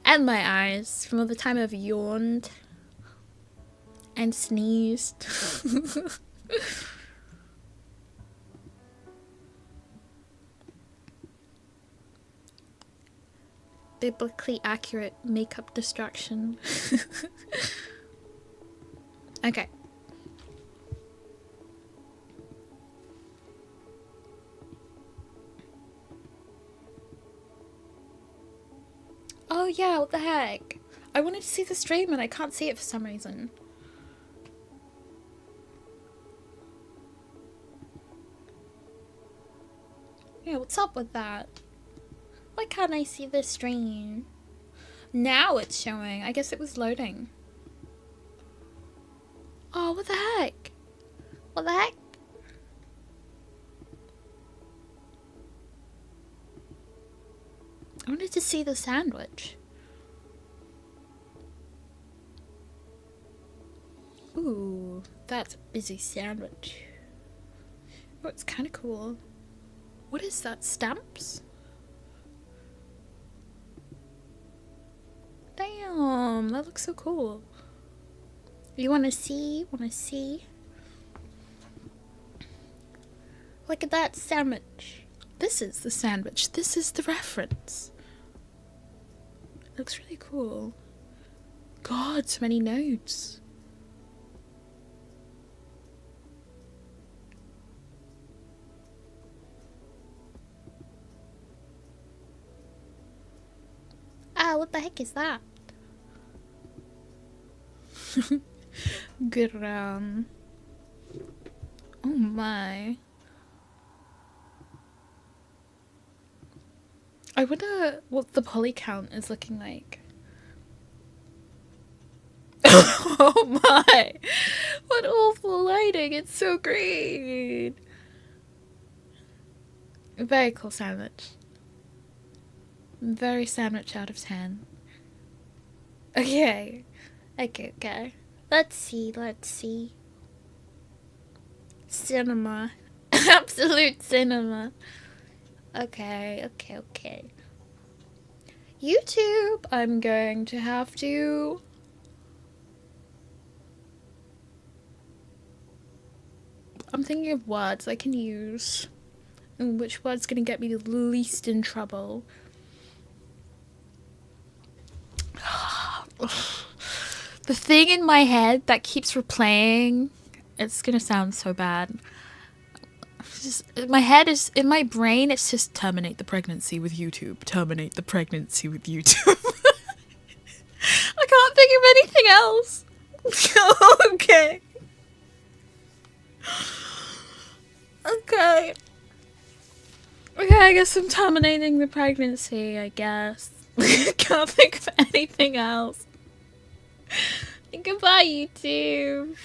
And my eyes from all the time I've yawned and sneezed. Biblically accurate makeup distraction. Okay. Oh yeah, what the heck? I wanted to see the stream and I can't see it for some reason. Yeah, what's up with that? Why can't I see the stream? Now it's showing. I guess it was loading. Oh, what the heck? What the heck? I wanted to see the sandwich. Ooh, that's a busy sandwich. Oh, it's kind of cool. What is that? Stamps? Damn, that looks so cool. You want to see? Look at that sandwich. This is the sandwich. This is the reference. It looks really cool. God, so many notes. Ah, what the heck is that? Brumm. Oh my. I wonder what the poly count is looking like. Oh my! What awful lighting! It's so green! Very cool sandwich. Very sandwich out of 10. Okay. Okay. Let's see. Cinema. Absolute cinema. Okay. YouTube, I'm going to have to... I'm thinking of words I can use. And which word's gonna get me the least in trouble. The thing in my head that keeps replaying, it's gonna sound so bad. In my brain, it's just terminate the pregnancy with YouTube. Terminate the pregnancy with YouTube. I can't think of anything else. Okay. Okay, I guess I'm terminating the pregnancy, I guess. Can't think of anything else. Goodbye, YouTube.